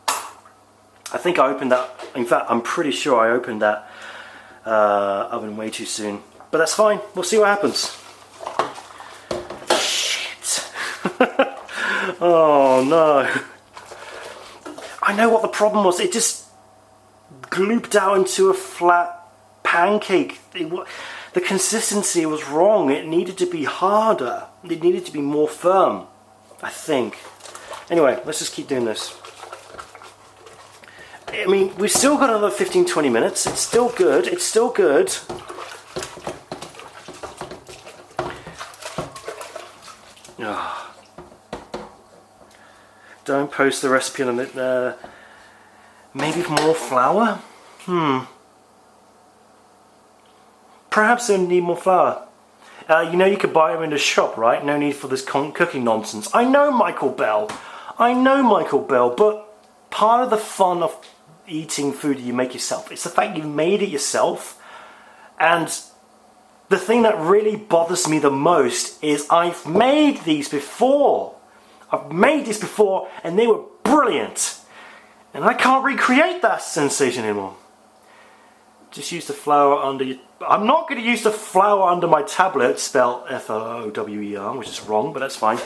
Speaker 1: I think I opened that, in fact I'm pretty sure I opened that oven way too soon. But that's fine, we'll see what happens. Shit. Oh no. I know what the problem was, it just glooped out into a flat pancake. The consistency was wrong, it needed to be harder. It needed to be more firm, I think. Anyway, let's just keep doing this. I mean, we've still got another 15-20 minutes. It's still good. It's still good. Oh. Don't post the recipe on it. Maybe more flour? Perhaps they'll need more flour. You know you could buy them in the shop, right? No need for this cooking nonsense. I know, Michael Bell. I know, Michael Bell, but part of the fun of eating food you make yourself, it's the fact you've made it yourself. And the thing that really bothers me the most is I've made these before. I've made these before and they were brilliant. And I can't recreate that sensation anymore. Just use the flour under your... I'm not going to use the flour under my tablet, spelled F-L-O-W-E-R, which is wrong, but that's fine.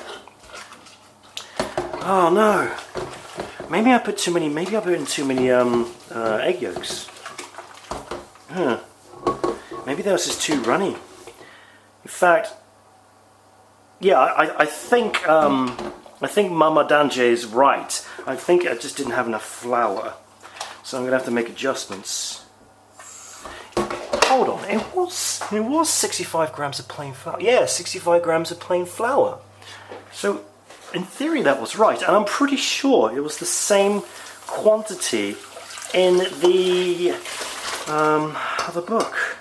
Speaker 1: Oh no. Maybe I put too many, maybe I put in too many egg yolks. Huh. Maybe that was just too runny. In fact, yeah, I think Mama Danje is right. I think I just didn't have enough flour. So I'm going to have to make adjustments. Hold on, it was 65 grams of plain flour. Yeah, 65 grams of plain flour. So, in theory that was right, and I'm pretty sure it was the same quantity in the other book.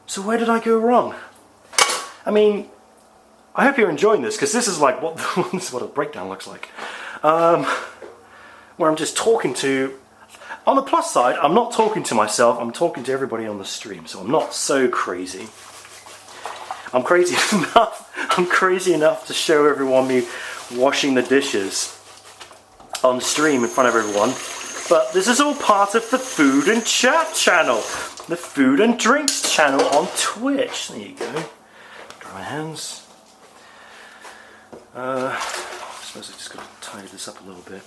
Speaker 1: So where did I go wrong? I mean, I hope you're enjoying this, because this is like what this is what a breakdown looks like. Where I'm just talking to... On the plus side, I'm not talking to myself, I'm talking to everybody on the stream, so I'm not so crazy. I'm crazy enough to show everyone me washing the dishes on stream in front of everyone. But this is all part of the Food and Chat channel, the Food and Drinks channel on Twitch. There you go. Dry my hands. I suppose I just got to tidy this up a little bit.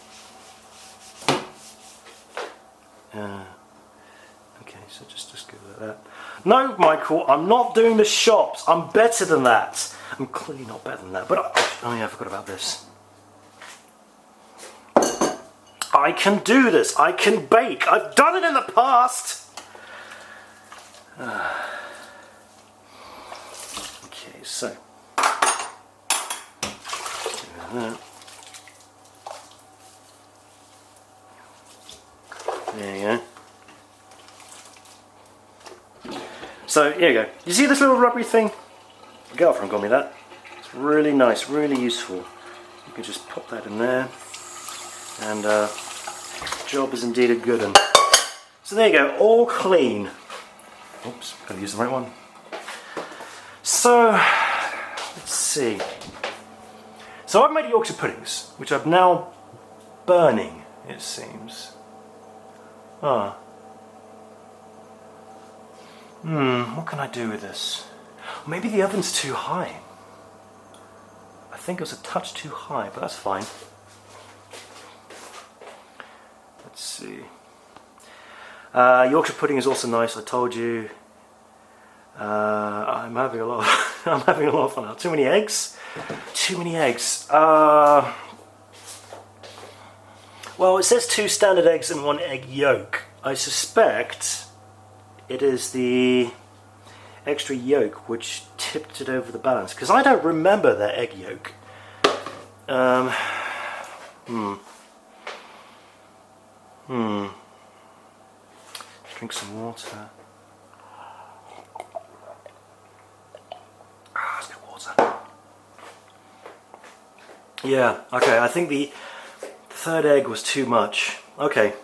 Speaker 1: Okay, so just go like that. No, Michael, I'm not doing the shops. I'm better than that. I'm clearly not better than that. But oh yeah, I forgot about this. I can do this. I can bake. I've done it in the past. Okay, so that. There you go. So here you go. You see this little rubbery thing? My girlfriend got me that. It's really nice, really useful. You can just pop that in there, and job is indeed a good one. So there you go, all clean. Oops, gotta use the right one. So let's see. So I've made Yorkshire puddings, which I'm now burning, it seems. What can I do with this? Maybe the oven's too high. I think it was a touch too high, but that's fine. Let's see. Yorkshire pudding is also nice, I told you. I'm having a lot. I'm having a lot of fun now. Too many eggs. Too many eggs. Well, it says 2 standard eggs and 1 egg yolk. I suspect it is the extra yolk which tipped it over the balance, because I don't remember that egg yolk. Drink some water. Let's get water. Yeah, okay, I think the 3rd egg was too much. Okay,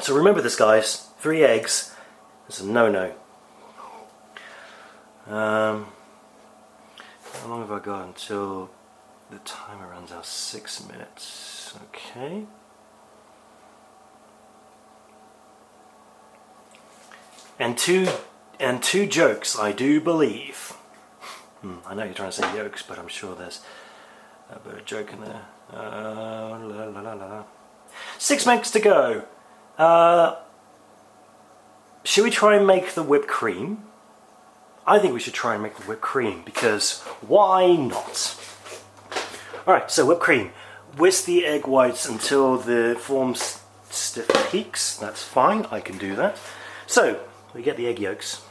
Speaker 1: so remember this, guys. 3 eggs is a no-no. How long have I got until the timer runs out? 6 minutes. Okay. And two jokes, I do believe. I know you're trying to say yolks, but I'm sure there's a bit of joke in there. 6 minutes to go. Should we try and make the whipped cream? I think we should try and make the whipped cream, because why not? Alright, so whipped cream. Whisk the egg whites until the forms stiff peaks. That's fine, I can do that. So, we get the egg yolks.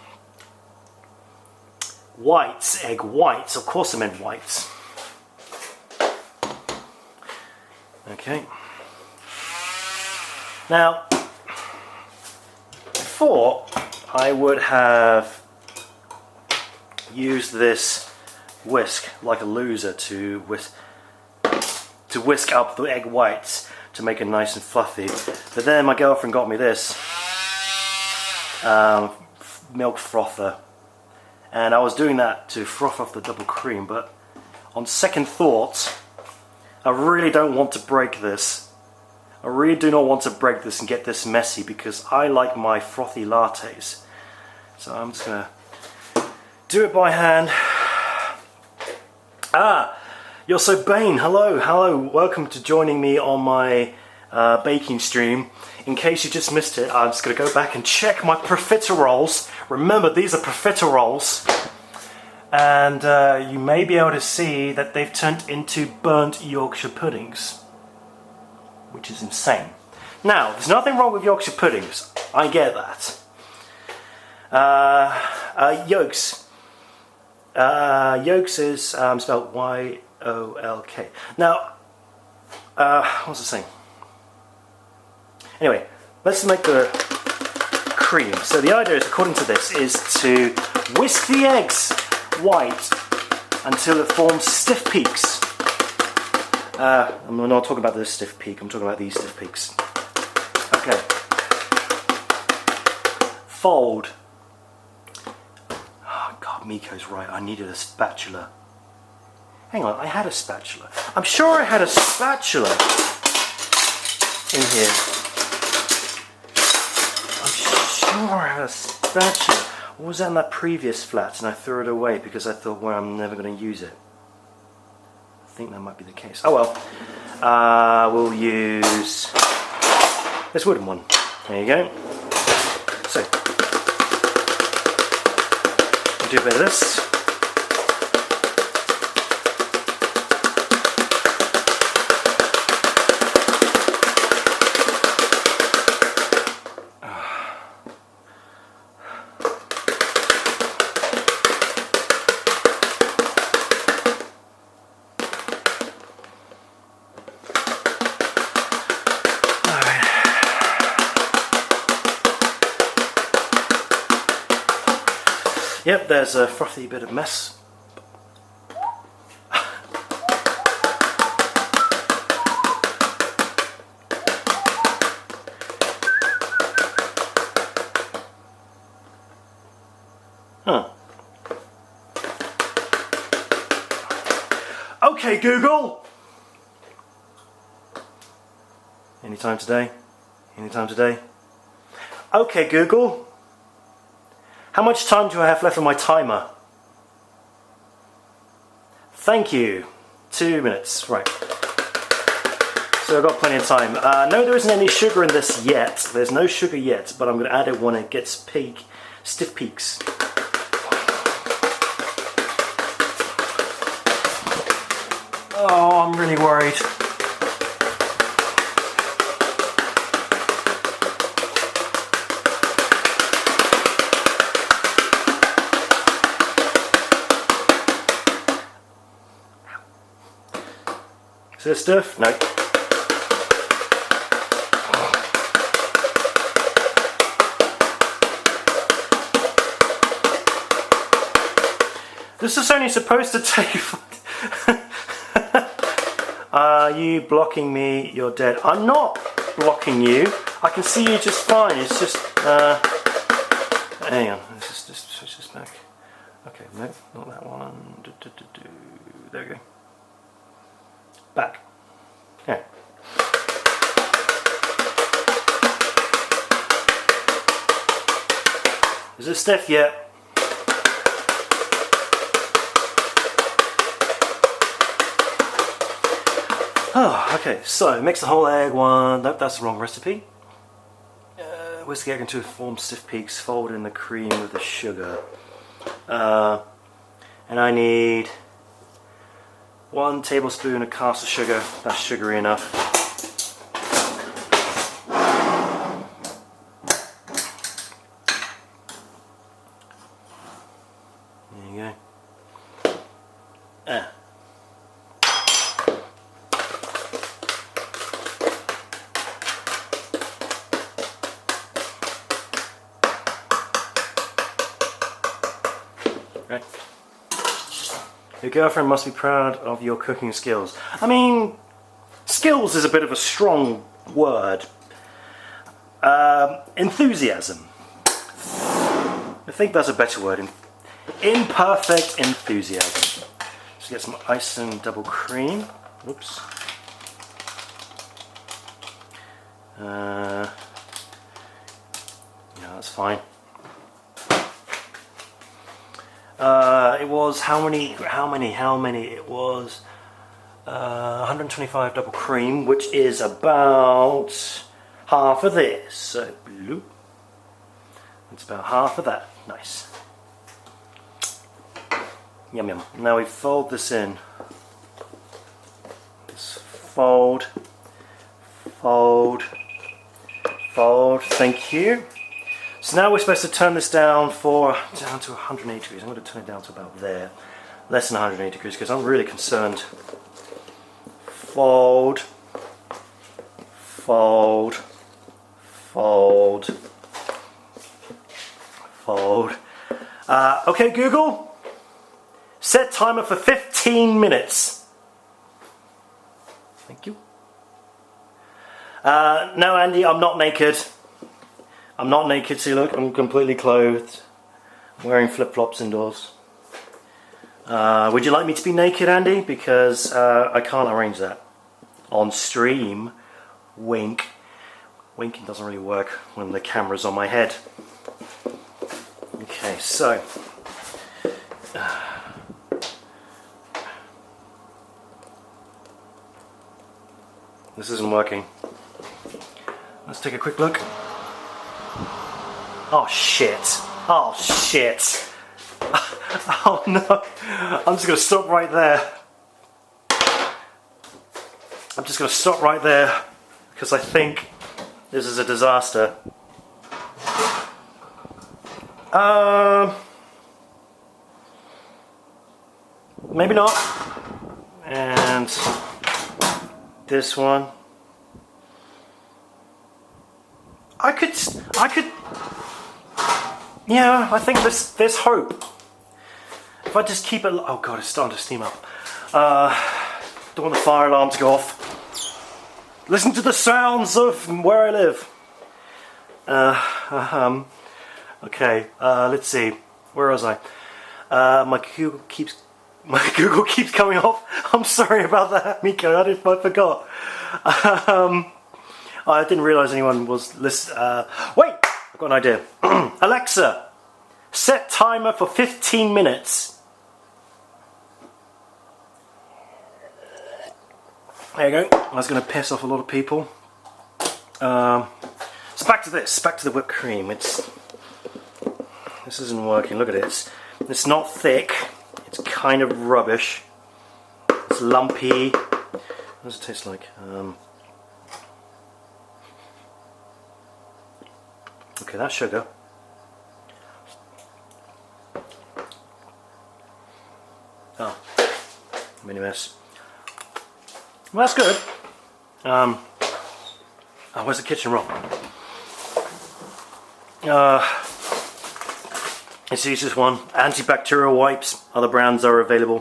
Speaker 1: Whites, egg whites. Of course I meant whites. Okay. Now, before I would have used this whisk like a loser to whisk up the egg whites to make it nice and fluffy. But then my girlfriend got me this milk frother, and I was doing that to froth off the double cream, but on second thought, I really don't want to break this. I really do not want to break this and get this messy, because I like my frothy lattes. So I'm just gonna do it by hand. You're so Bane, hello, welcome to joining me on my baking stream. In case you just missed it, I'm just going to go back and check my profiteroles. Remember, these are profiteroles. And you may be able to see that they've turned into burnt Yorkshire puddings, which is insane. Now, there's nothing wrong with Yorkshire puddings. I get that. Yolks. Yolks is spelled Y-O-L-K. Now, what was I saying? Anyway, let's make the cream. So the idea is, according to this, is to whisk the eggs white until it forms stiff peaks. I'm not talking about this stiff peak, I'm talking about these stiff peaks. Okay. Fold. Oh God, Miko's right, I needed a spatula. Hang on, I had a spatula. I'm sure I had a spatula in here. I had a spatula. What was that in that previous flat, and I threw it away because I thought, well, I'm never going to use it. I think that might be the case. Oh well. We'll use this wooden one. There you go. So, we'll do a bit of this. Yep, there's a frothy bit of mess. Huh. Okay, Google! Anytime today? Anytime today? Okay, Google. How much time do I have left on my timer? Thank you. 2 minutes. Right. So I've got plenty of time. No, there isn't any sugar in this yet. There's no sugar yet, but I'm going to add it when it gets stiff peaks. Oh, I'm really worried. Is this stiff? No. This is only supposed to take... Are you blocking me? You're dead. I'm not blocking you. I can see you just fine. It's just... hang on. Let's just switch this back. Okay, no, not that one. There we go. Back. Okay. Is it stiff yet? Oh, okay, so mix the whole egg one. Nope, that's the wrong recipe. Whisk the egg into form stiff peaks, fold in the cream with the sugar. And I need 1 tablespoon of caster sugar. That's sugary enough. There you go. Right. Your girlfriend must be proud of your cooking skills. I mean, skills is a bit of a strong word. Enthusiasm. I think that's a better word. Imperfect enthusiasm. Let's get some ice and double cream. Oops. Yeah, that's fine. It was how many? It was 125 double cream, which is about half of this. So, bloop. It's about half of that. Nice. Yum yum. Now we fold this in. Just fold, fold, fold. Thank you. So now we're supposed to turn this down to 180 degrees. I'm going to turn it down to about there. Less than 180 degrees because I'm really concerned. Fold, fold, fold, fold. Okay, Google, set timer for 15 minutes. Thank you. No, Andy, I'm not naked. I'm not naked, see look, I'm completely clothed. I'm wearing flip-flops indoors. Would you like me to be naked, Andy? Because I can't arrange that. On stream, wink. Winking doesn't really work when the camera's on my head. Okay, so. This isn't working. Let's take a quick look. Oh shit. Oh shit. Oh no. I'm just going to stop right there. I'm just going to stop right there because I think this is a disaster. Maybe not. And this one. I could, yeah, I think there's hope. If I just keep it, oh god, it's starting to steam up. Don't want the fire alarm to go off. Listen to the sounds of where I live. Okay, let's see. Where was I? My Google keeps coming off. I'm sorry about that, Miko. I forgot. I didn't realise anyone was listening. Wait, I've got an idea. Alexa, set timer for 15 minutes. There you go. That's going to piss off a lot of people. So back to this. Back to the whipped cream. This isn't working. Look at it. It's not thick. It's kind of rubbish. It's lumpy. What does it taste like? Okay, that's sugar. Oh, mini mess. Well, that's good. Oh, where's the kitchen roll? It's the easiest one. Antibacterial wipes. Other brands are available.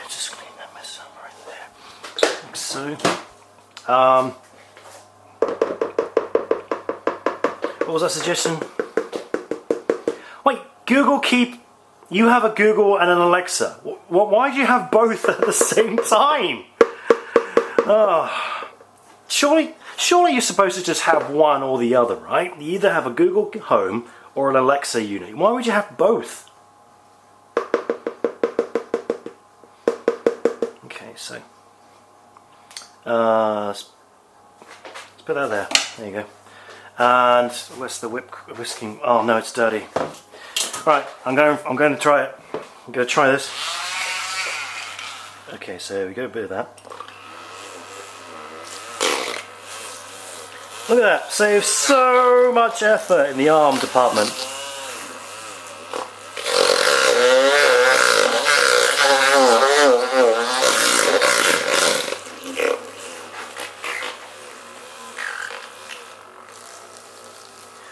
Speaker 1: Just clean that mess up right there. Like so. What was that suggestion? Wait, Google you have a Google and an Alexa. Why do you have both at the same time? Oh, surely you're supposed to just have one or the other, right? You either have a Google Home or an Alexa unit. Why would you have both? Okay, so let's put that there. There you go. And where's the whisking? Oh no, it's dirty. Right, I'm going to try it. I'm going to try this. Okay, so we got a bit of that. Look at that, saves so much effort in the arm department.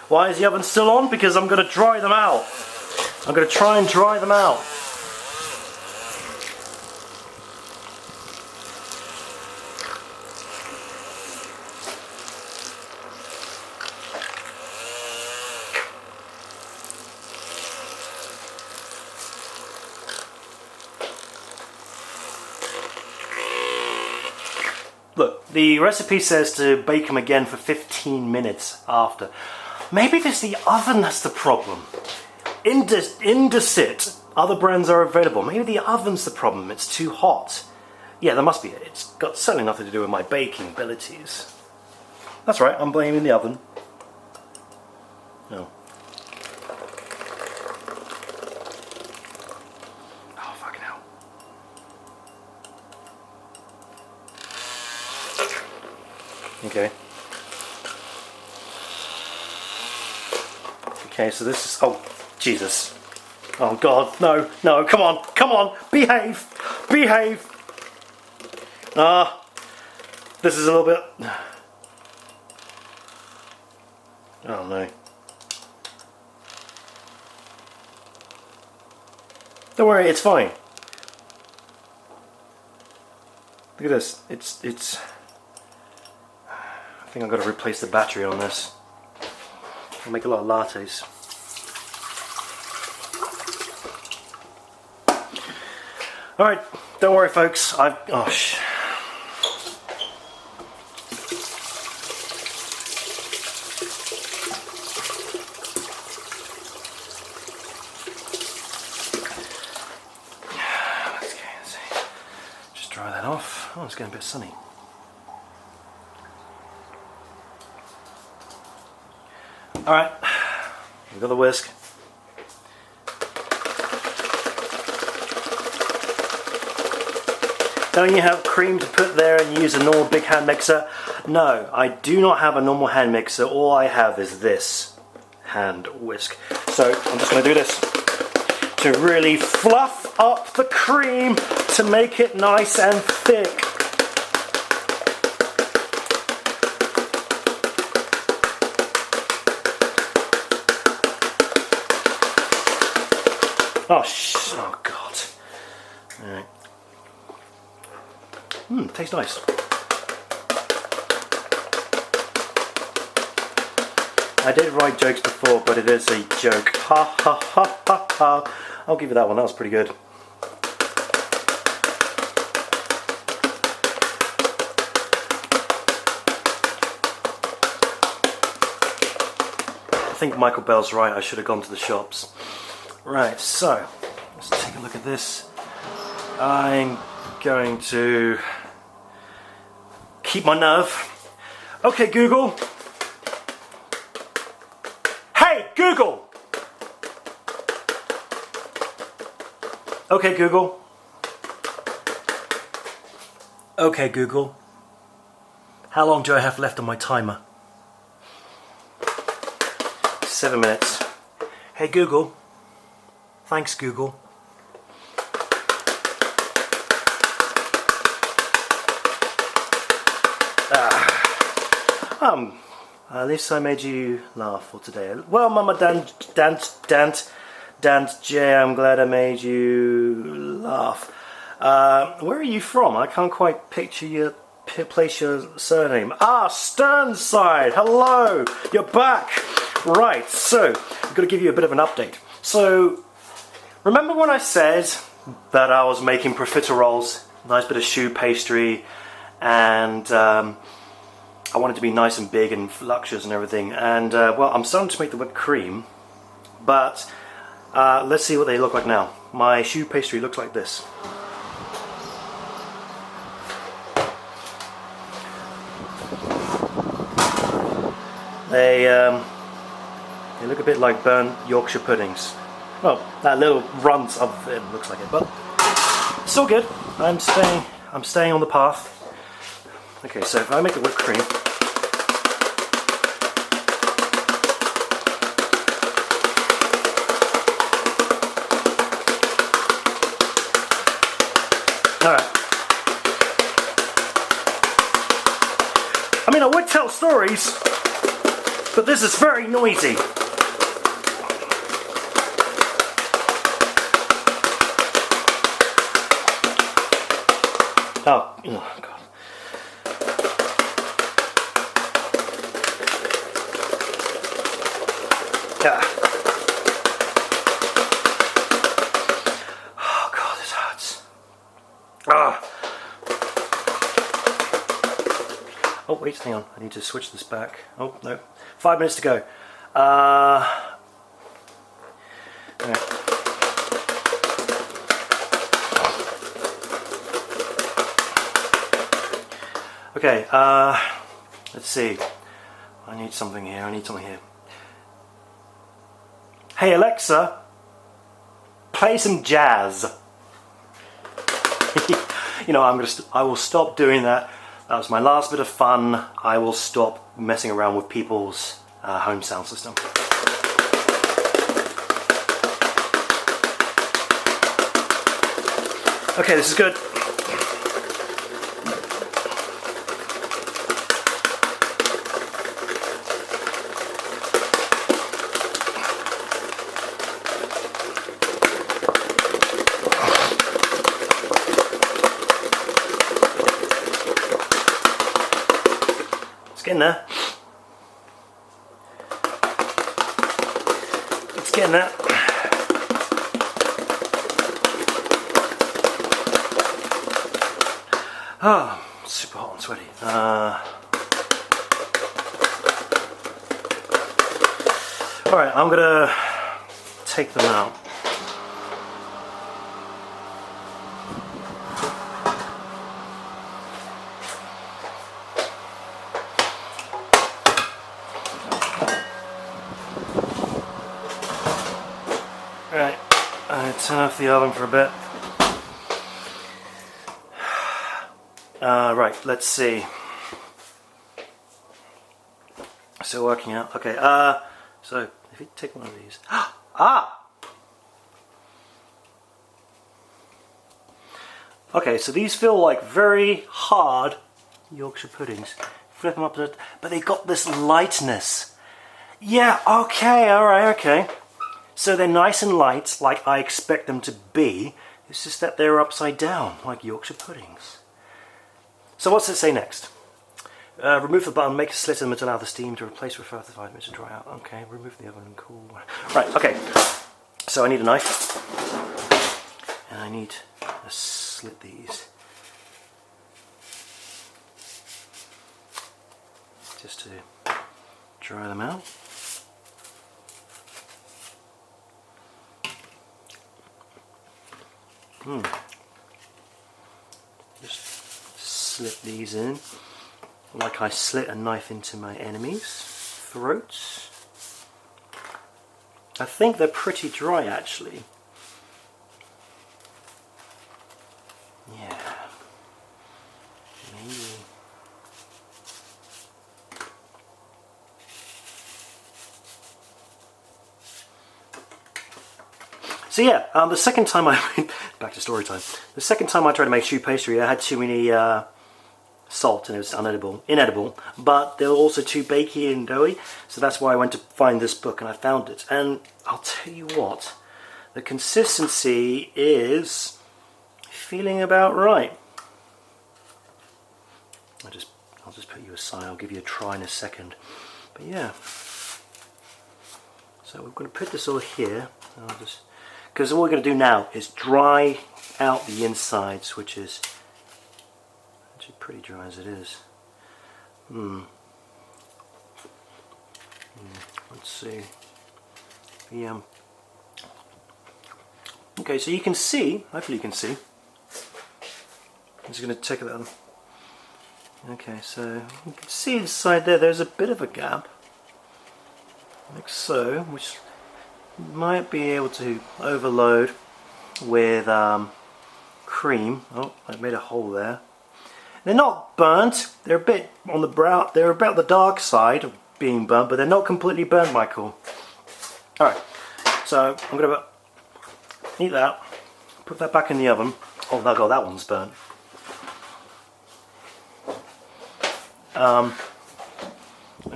Speaker 1: Why is the oven still on? Because I'm going to dry them out. I'm going to try and dry them out. Look, the recipe says to bake them again for 15 minutes after. Maybe it's the oven that's the problem. Indesit, other brands are available. Maybe the oven's the problem, it's too hot. Yeah, there must be. It's got certainly nothing to do with my baking abilities. That's right, I'm blaming the oven. No. Oh, fucking hell. Okay. Okay, so this is... Oh, Jesus. Oh, God. No, no, come on. Come on. Behave. Behave. This is a little bit... Oh, no. Don't worry, it's fine. Look at this. It's... I think I've got to replace the battery on this. I'll make a lot of lattes. Alright, don't worry folks, oh shh. Let's see. Just dry that off. Oh, it's getting a bit sunny. Alright, we've got the whisk. Don't you have cream to put there and use a normal big hand mixer? No, I do not have a normal hand mixer. All I have is this hand whisk. So I'm just going to do this to really fluff up the cream to make it nice and thick. Oh God. Alright. Tastes nice. I did write jokes before, but it is a joke. Ha ha ha ha ha. I'll give you that one, that was pretty good. I think Michael Bell's right, I should have gone to the shops. Right, so, let's take a look at this. I'm going to keep my nerve. Okay, Google. Hey, Google! Okay, Google. Okay, Google. How long do I have left on my timer? 7 minutes. Hey, Google. Thanks, Google. At least I made you laugh for today. Well, Mama Dant J, I'm glad I made you laugh. Where are you from? I can't quite picture your place your surname. Ah, Sternside. Hello, you're back. Right, so I'm going to give you a bit of an update. So, remember when I said that I was making profiteroles, nice bit of choux pastry, and I wanted to be nice and big and luxurious and everything. And well, I'm starting to make the whipped cream, but let's see what they look like now. My choux pastry looks like this. They look a bit like burnt Yorkshire puddings. Well, that little runt of it looks like it, but it's all good. I'm staying on the path. Okay, so if I make the whipped cream, alright. I mean, I would tell stories, but this is very noisy. Oh God. Yeah. Oh God, this hurts. Ah. Oh wait, hang on. I need to switch this back. Oh no, 5 minutes to go. Right. Okay, let's see. I need something here. Hey Alexa, play some jazz. You know, I will stop doing that. That was my last bit of fun. I will stop messing around with people's home sound system. Okay, this is good. Getting there. It's getting there. Oh, super hot and sweaty. Alright, I'm gonna take them out. Right, I turn off the oven for a bit. Right, let's see. Still working out. Okay, so if you take one of these. Ah! Okay, so these feel like very hard Yorkshire puddings. Flip them up, but they got this lightness. Yeah, okay, alright, okay. So they're nice and light, like I expect them to be. It's just that they're upside down, like Yorkshire puddings. So what's it say next? Remove the button, make a slit in the middle, allow the steam to replace for further 5 minutes to dry out. Okay, remove the oven and cool. Right, okay. So I need a knife. And I need to slit these. Just to dry them out. Just slip these in like I slit a knife into my enemy's throats. I think they're pretty dry actually. So yeah, the second time I back to story time. The second time I tried to make choux pastry, I had too many salt and it was inedible. But they were also too bakey and doughy, so that's why I went to find this book and I found it. And I'll tell you what, the consistency is feeling about right. I'll just put you aside. I'll give you a try in a second. But yeah. So we're going to put this all here. Because all we're going to do now is dry out the insides, which is actually pretty dry as it is. Let's see. Yeah. Okay, so you can see, hopefully you can see. I'm just going to take it out. Okay, so you can see inside there's a bit of a gap, like so, which might be able to overload with cream. Oh, I made a hole there. They're not burnt. They're a bit on the brown. They're about the dark side of being burnt, but they're not completely burnt, Michael. All right, so I'm gonna eat that. Put that back in the oven. Oh no, God, that one's burnt. I'm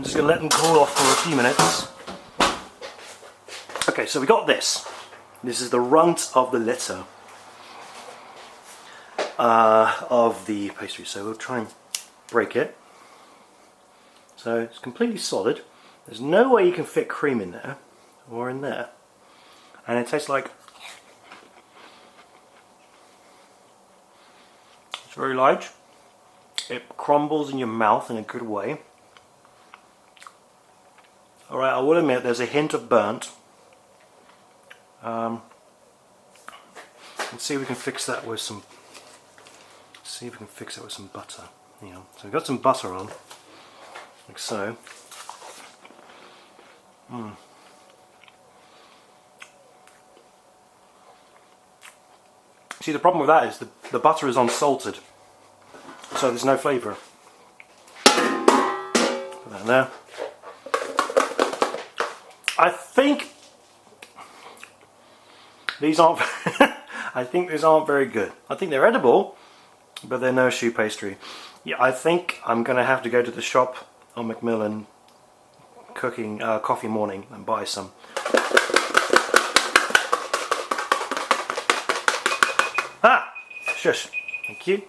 Speaker 1: just going to let them cool off for a few minutes. Okay, so we got this. This is the runt of the litter of the pastry. So we'll try and break it. So it's completely solid. There's no way you can fit cream in there or in there. And it tastes like, it's very large. It crumbles in your mouth in a good way. Alright, I will admit there's a hint of burnt. Let's see if we can fix that with some. See if we can fix it with some butter. Yeah. So we've got some butter on, like so. See, the problem with that is the butter is unsalted. So there's no flavour. Put that in there. I think these aren't. I think these aren't very good. I think they're edible, but they're no choux pastry. Yeah, I think I'm going to have to go to the shop on Macmillan Coffee Morning and buy some. Ah, shush. Thank you.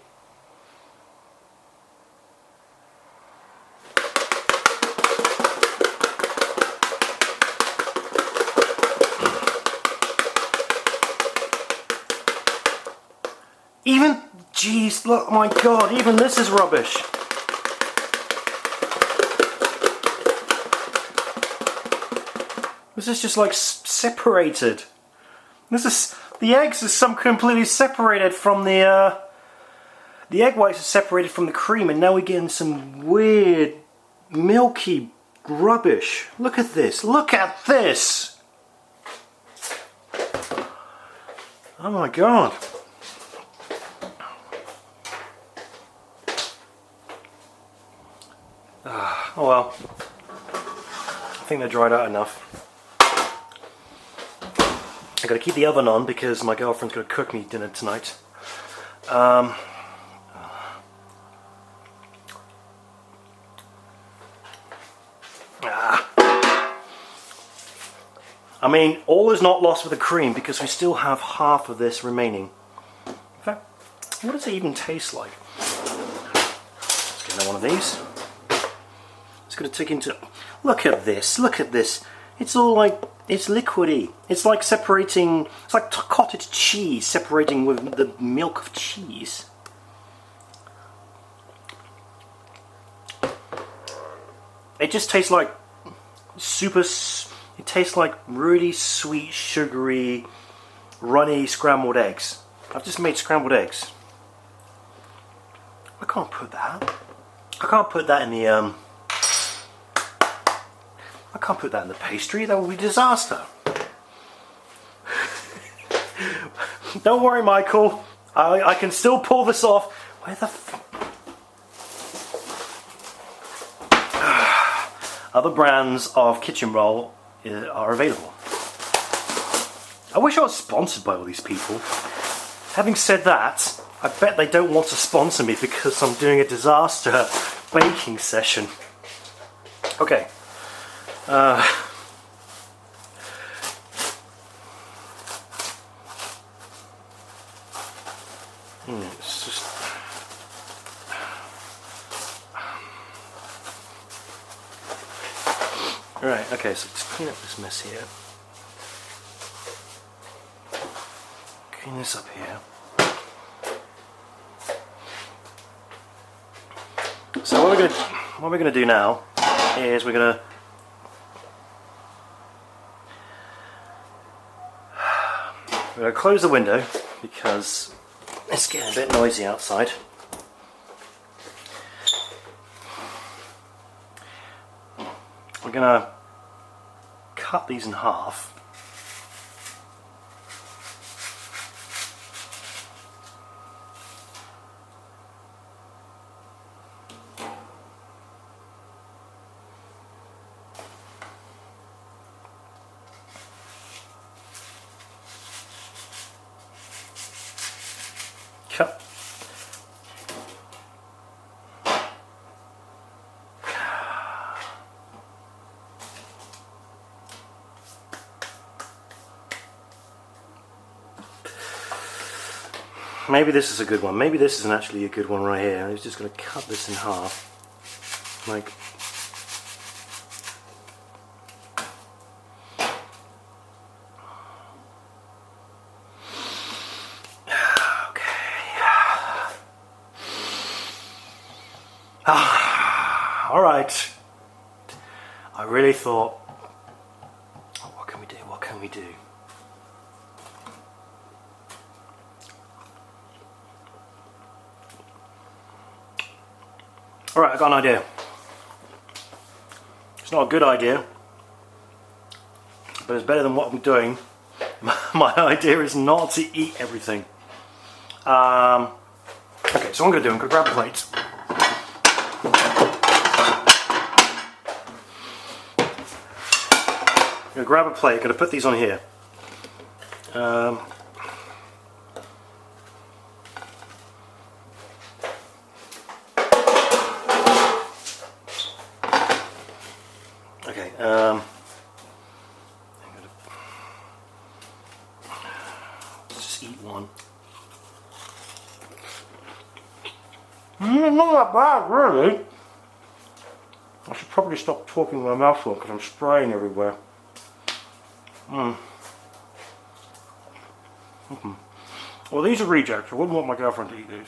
Speaker 1: Even, jeez, look, my God, even this is rubbish. This is just like separated. This is, the eggs is some completely separated from the egg whites are separated from the cream, and now we're getting some weird, milky rubbish. Look at this, look at this. Oh my God. Oh well, I think they're dried out enough. I've got to keep the oven on because my girlfriend's going to cook me dinner tonight. I mean, all is not lost with the cream because we still have half of this remaining. In fact, what does it even taste like? Let's get another one of these. It's going to take into. Look at this! Look at this! It's all like, it's liquidy. It's like separating. It's like cottage cheese separating with the milk of cheese. It just tastes like super. It tastes like really sweet, sugary, runny scrambled eggs. I've just made scrambled eggs. I can't put that. I can't put that in the I can't put that in the pastry. That would be a disaster. Don't worry, Michael. I can still pull this off. Where the other brands of kitchen roll are available.
Speaker 2: I wish I was sponsored by all these people. Having said that, I bet they don't want to sponsor me because I'm doing a disaster baking session. Okay. It's just... Right, okay, so let's clean up this mess here. Clean this up here. So what we're gonna do now is we're gonna close the window because it's getting a bit noisy outside. We're gonna cut these in half. Cut. Maybe this is a good one. Maybe this isn't actually a good one right here. I'm just going to cut this in half. Like... Alright. I really thought, oh, what can we do? What can we do? Alright, I got an idea. It's not a good idea, but it's better than what I'm doing. My idea is not to eat everything. Okay, so what I'm going to do, I'm going to grab a plate. I'm going to grab a plate, I'm going to put these on here. Okay, I'm going to just eat one. Not that bad, really. I should probably stop talking with my mouth full because I'm spraying everywhere. Well, these are rejects. I wouldn't want my girlfriend to eat these.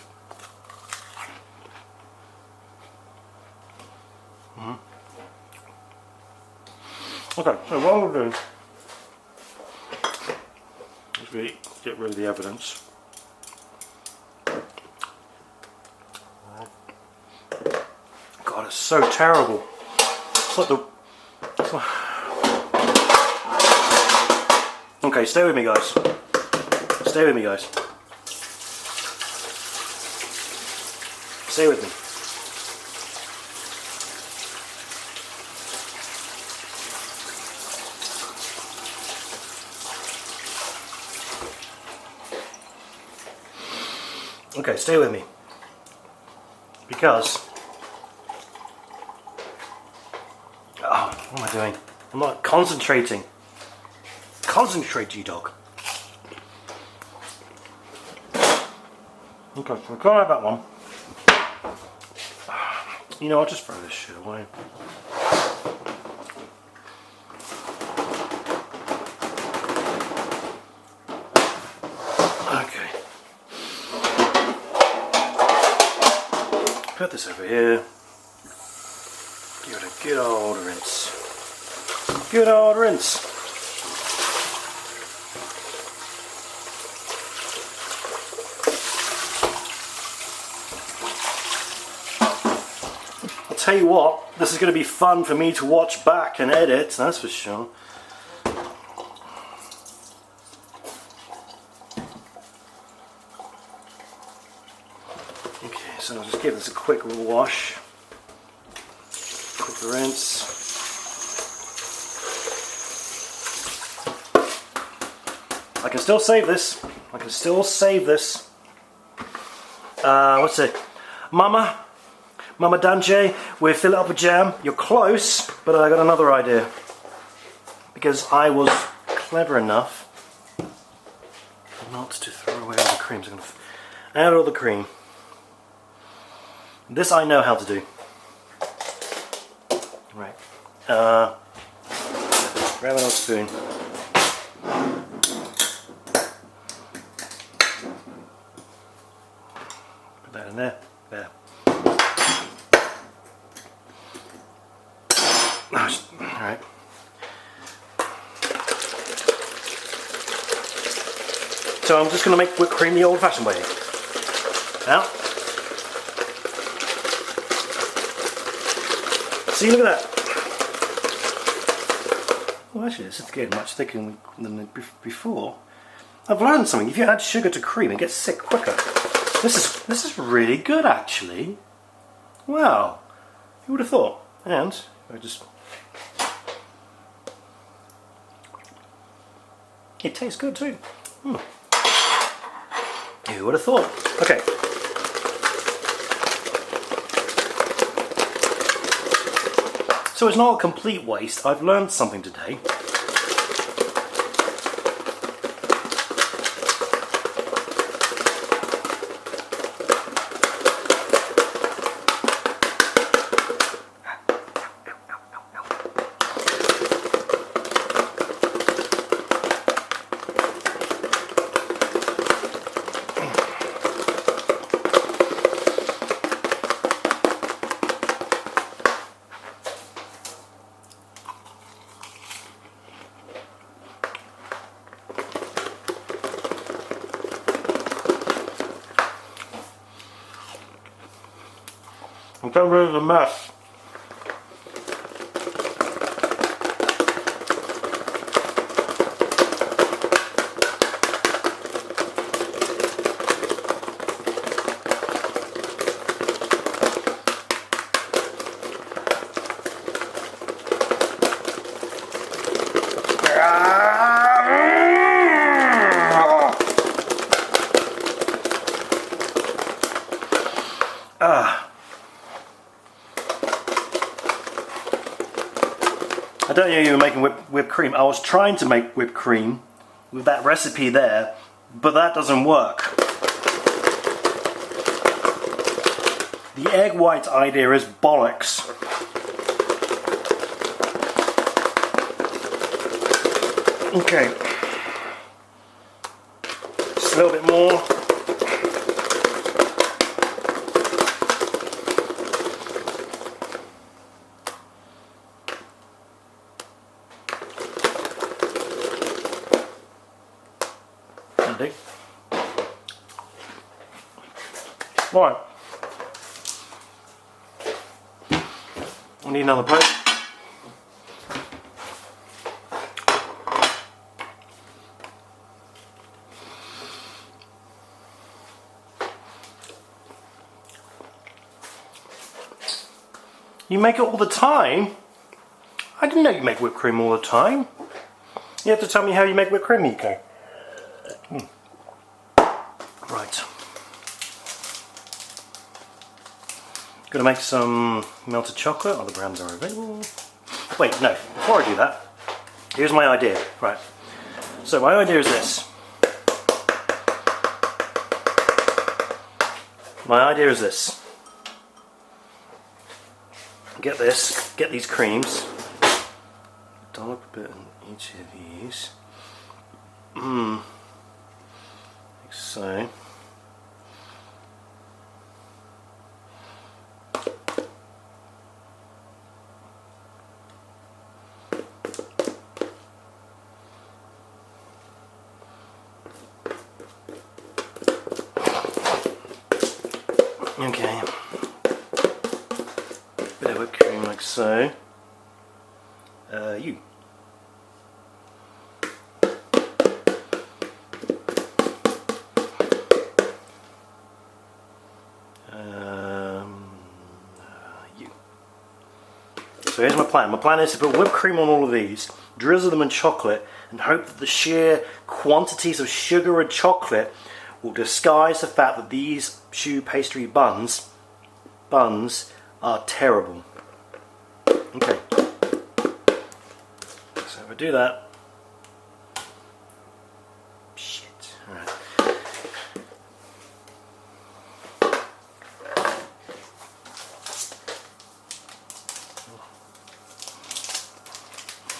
Speaker 2: Okay, so what I'm going to do is really get rid of the evidence. God, it's so terrible. It's like the... Okay, stay with me, guys. Stay with me, guys. Stay with me. Okay, stay with me. Because... Oh, what am I doing? I'm not concentrating. Concentrate, you dog. Okay, so we can't have that one. You know, I'll just throw this shit away. Okay. Put this over here. Give it a good old rinse. Good old rinse. Tell you what, this is going to be fun for me to watch back and edit, that's for sure. Okay, so I'll just give this a quick wash, quick rinse. I can still save this. I can still save this. What's it? Mama Danje, we'll fill it up with jam. You're close, but I got another idea. Because I was clever enough not to throw away all the cream. So I'm going to add all the cream. This I know how to do. Right. Grab another spoon. Put that in there. There. Alright. So I'm just going to make whipped cream the old-fashioned way. Now. See, look at that. Well, actually, this is getting much thicker than before. I've learned something. If you add sugar to cream, it gets thick quicker. This is really good, actually. Wow. Who would have thought? And I just... It tastes good too. Who would have thought? Okay. So it's not a complete waste. I've learned something today. I'm getting rid of the mess. I don't know you were making whipped cream. I was trying to make whipped cream with that recipe there, but that doesn't work. The egg white idea is bollocks. Okay. Just a little bit more. Right. I need another plate. You make it all the time? I didn't know you make whipped cream all the time. You have to tell me how you make whipped cream, Nico. Right. Gonna make some melted chocolate. Other brands are available. Wait, no. Before I do that, here's my idea. Right. So my idea is this. My idea is this. Get this. Get these creams. Dollop a bit in each of these. Like so. Okay, bit of whipped cream like so. You. You. So here's my plan. My plan is to put whipped cream on all of these, drizzle them in chocolate, and hope that the sheer quantities of sugar and chocolate will disguise the fact that these choux pastry buns are terrible. Okay, so if I do that, shit. All right.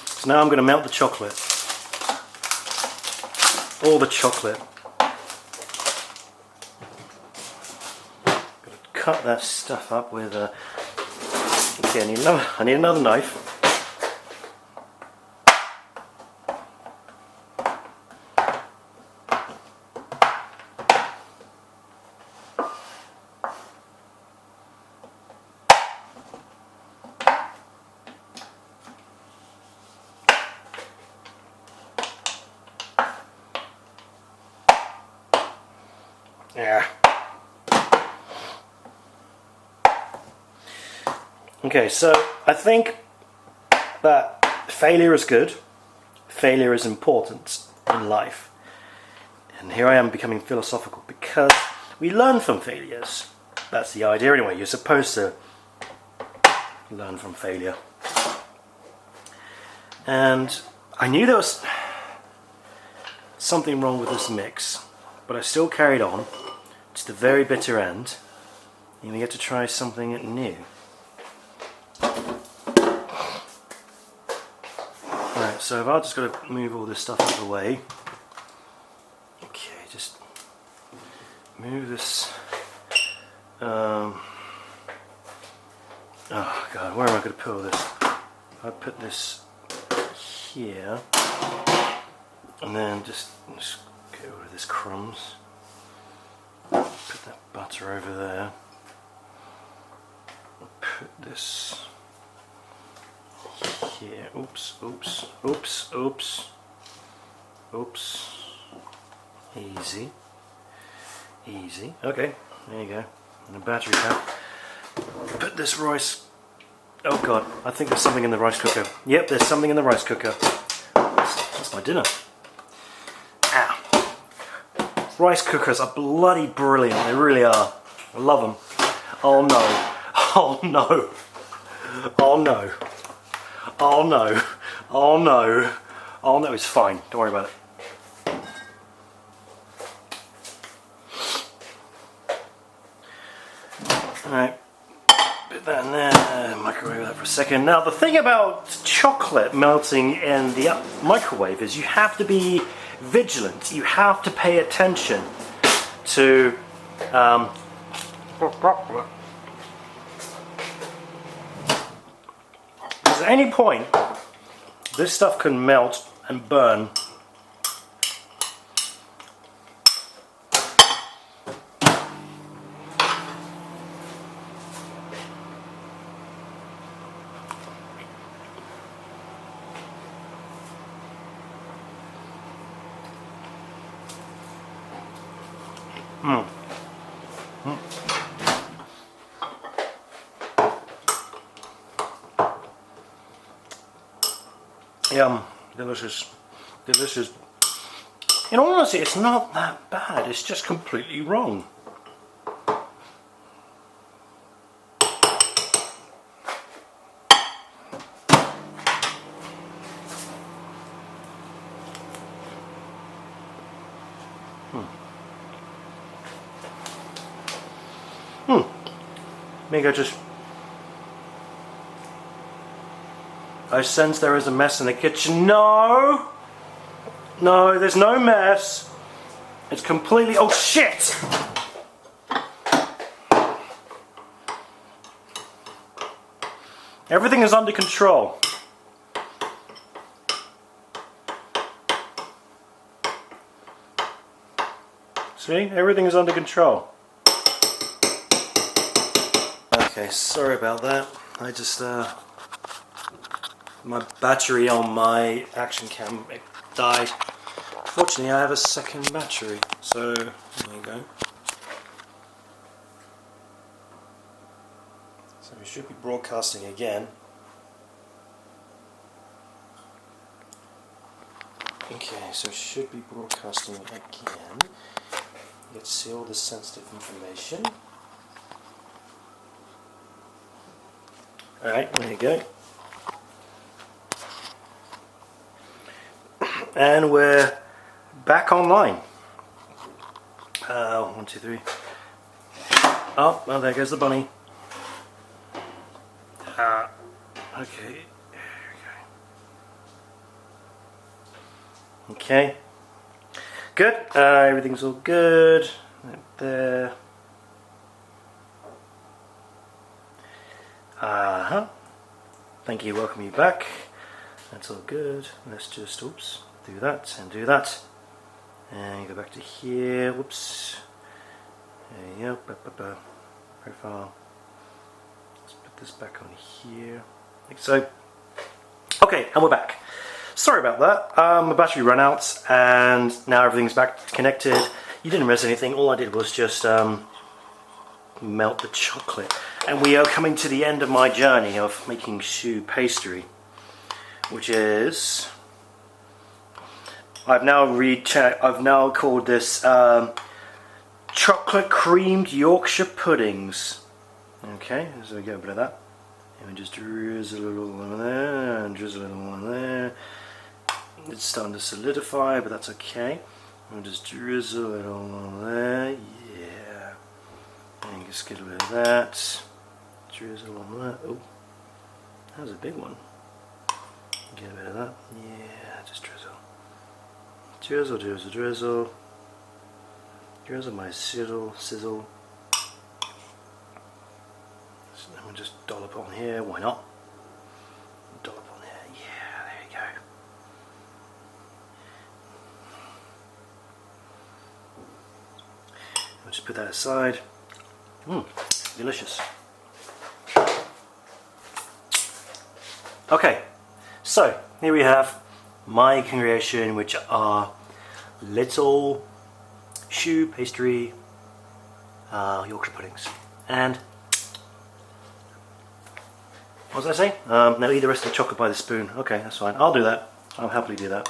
Speaker 2: So now I'm going to melt the chocolate, all the chocolate. Cut that stuff up with a. Okay, I need another knife. Yeah. Okay, so I think that failure is good, failure is important in life. And here I am becoming philosophical because we learn from failures. That's the idea anyway, you're supposed to learn from failure. And I knew there was something wrong with this mix, but I still carried on to the very bitter end, and we get to try something new. Right, so if I've just got to move all this stuff out of the way. Okay, just move this. Oh god, where am I going to put all this? I put this here, and then just get rid of this crumbs. Put that butter over there. Put this here. Oops, oops, oops, oops, oops. Easy, easy. Okay, there you go. And a battery pack. Put this rice. Oh god, I think there's something in the rice cooker. Yep, there's something in the rice cooker. That's my dinner. Ow. Rice cookers are bloody brilliant, they really are. I love them. Oh no. Oh no. Oh no. Oh no. Oh no. Oh no, it's fine. Don't worry about it. Alright. Put that in there. Microwave that for a second. Now the thing about chocolate melting in the microwave is you have to be vigilant. You have to pay attention to because at any point this stuff can melt and burn. Yum, delicious, delicious. In all honesty, it's not that bad, it's just completely wrong. Maybe I sense there is a mess in the kitchen. No! No, there's no mess. It's completely... Oh shit! Everything is under control. See? Everything is under control. Okay, sorry about that. I just, my battery on my action cam died. Fortunately, I have a second battery, so there you go. So we should be broadcasting again. Okay, so it should be broadcasting again. Let's see all the sensitive information. Alright, there you go. And we're back online. 1, 2, 3. Oh, well, there goes the bunny. Okay. Okay. Good. Everything's all good. Right there. Thank you. Welcome you back. That's all good. Let's just, oops, do that and do that. And go back to here. Whoops. There you go. Profile. Let's put this back on here. Like so. Okay, and we're back. Sorry about that. My battery ran out and now everything's back connected. You didn't miss anything. All I did was just melt the chocolate. And we are coming to the end of my journey of making choux pastry, which is, I've now called this chocolate creamed Yorkshire puddings. Okay, so we get a bit of that. And we just drizzle a little on there and drizzle a little on there. It's starting to solidify, but that's okay. We'll just drizzle it all on there. Yeah. And just get a bit of that. Drizzle on that. Oh, that was a big one. Get a bit of that. Yeah, just drizzle. Drizzle, drizzle, drizzle. Drizzle my sizzle. And we'll just dollop on here. Why not? Dollop on there. Yeah, there you go. We'll just put that aside. Delicious. Okay, so here we have my creation, which are little choux pastry Yorkshire puddings. And what was I saying? Now eat the rest of the chocolate by the spoon. Okay, that's fine. I'll do that. I'll happily do that.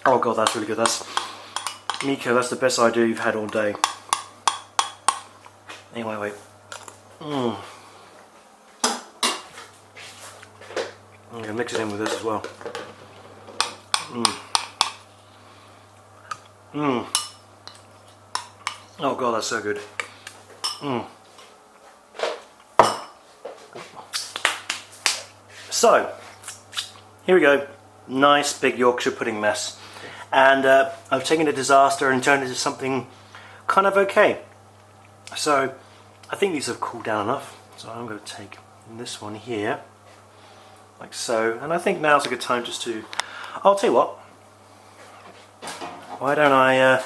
Speaker 2: Oh god, that's really good. That's Miko. That's the best idea you've had all day. Anyway, wait. I'm going to mix it in with this as well. Oh god, that's so good. So, here we go. Nice big Yorkshire pudding mess. And I've taken a disaster and turned it into something kind of okay. So, I think these have cooled down enough. So I'm going to take this one here, like so. And I think now's a good time just to, I'll tell you what. Why don't I,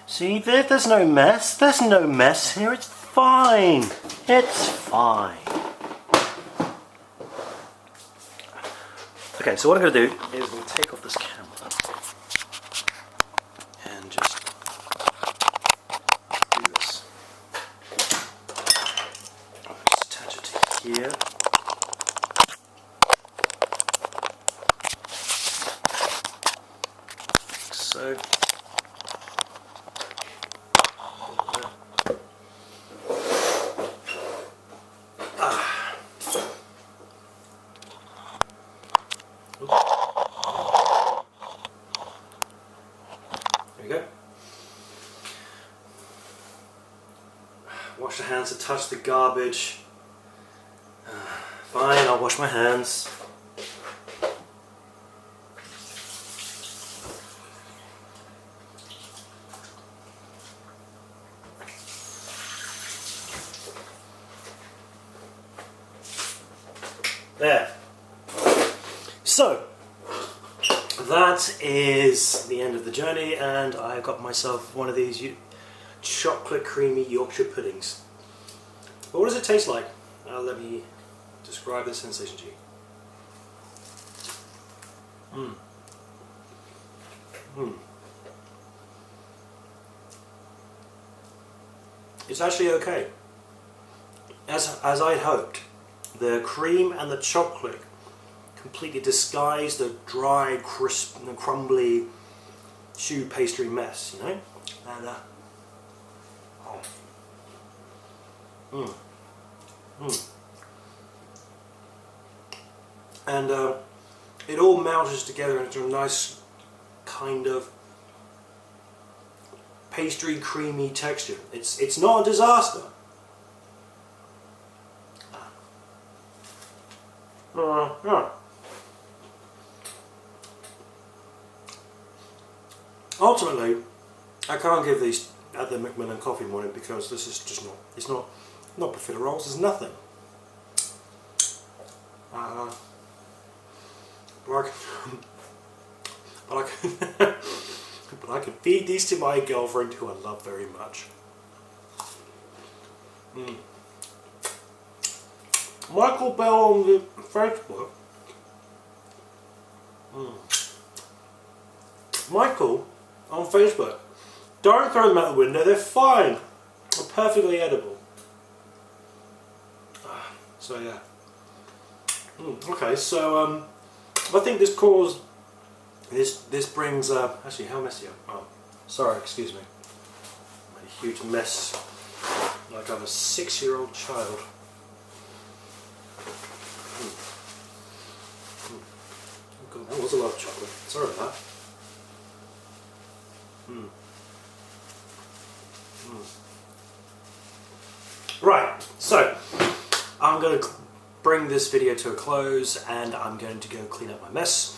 Speaker 2: see, there's no mess. There's no mess here. It's fine. It's fine. Okay, so what I'm going to do is I'm going to take off this camera and just do this. Just attach it to here. So. There we go. Wash the hands to touch the garbage. Fine, I'll wash my hands. There. So, that is the end of the journey, and I got myself one of these chocolate creamy Yorkshire puddings. But what does it taste like? Let me describe the sensation to you. It's actually okay. as I'd hoped, the cream and the chocolate completely disguise the dry, crisp, and crumbly choux pastry mess, you know? And and it all melds together into a nice kind of pastry creamy texture. It's not a disaster. Yeah. Ultimately, I can't give these at the Macmillan Coffee Morning because this is just not profiteroles. There's nothing. But I can feed these to my girlfriend, who I love very much. Michael Bell on the Facebook. Michael on Facebook. Don't throw them out the window, they're fine. They're perfectly edible. So yeah. Okay, so I think this brings actually, how messy am I? Oh, sorry, excuse me. Made a huge mess. Like I'm a 6-year-old child. Oh God, that was a lot of chocolate. Sorry about that. Right, so I'm going to bring this video to a close, and I'm going to go clean up my mess,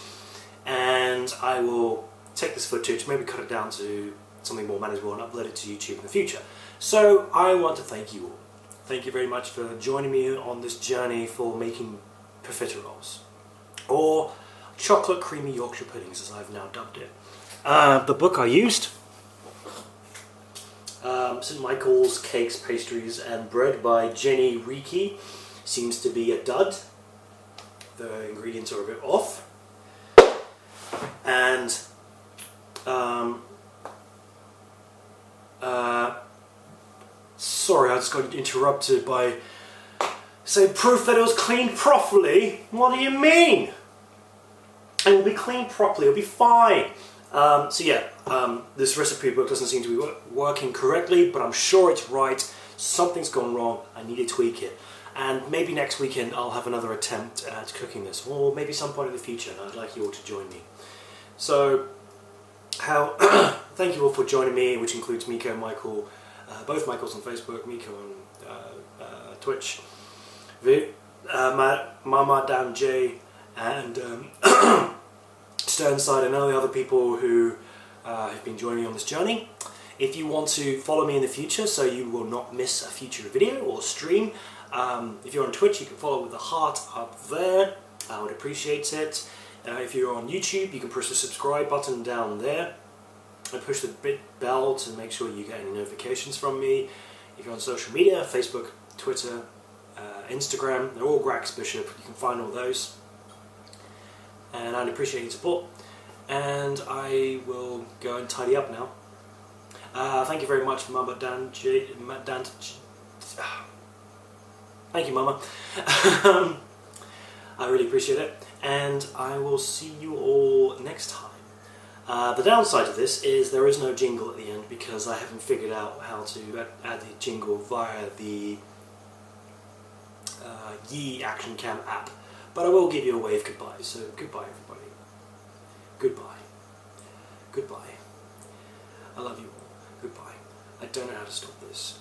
Speaker 2: and I will take this footage, maybe cut it down to something more manageable and upload it to YouTube in the future. So I want to thank you all. Thank you very much for joining me on this journey for making profiteroles, or chocolate creamy Yorkshire puddings as I've now dubbed it. The book I used, St Michael's Cakes, Pastries and Bread by Jenny Reiki, seems to be a dud. The ingredients are a bit off. And sorry, I just got interrupted by saying proof that it was cleaned properly. What do you mean? It will be cleaned properly, it'll be fine. So yeah, this recipe book doesn't seem to be working correctly, but I'm sure it's right. Something's gone wrong, I need to tweak it. And maybe next weekend I'll have another attempt at cooking this, or maybe some point in the future, and I'd like you all to join me. So, thank you all for joining me, which includes Miko and Michael, both Michaels on Facebook, Miko on Twitch, Mama Dan J, and Sternside, and all the other people who have been joining me on this journey. If you want to follow me in the future so you will not miss a future video or stream, if you're on Twitch, you can follow with the heart up there. I would appreciate it. If you're on YouTube, you can push the subscribe button down there and push the bell to make sure you get any notifications from me. If you're on social media, Facebook, Twitter, Instagram, they're all Grax Bishop. You can find all those. And I'd appreciate your support. And I will go and tidy up now. Thank you very much, Mama Dan. Thank you, Mama. I really appreciate it. And I will see you all next time. The downside of this is there is no jingle at the end because I haven't figured out how to add the jingle via the Yi Action Cam app. But I will give you a wave goodbye. So goodbye, everybody. Goodbye. Goodbye. I love you all. Goodbye. I don't know how to stop this.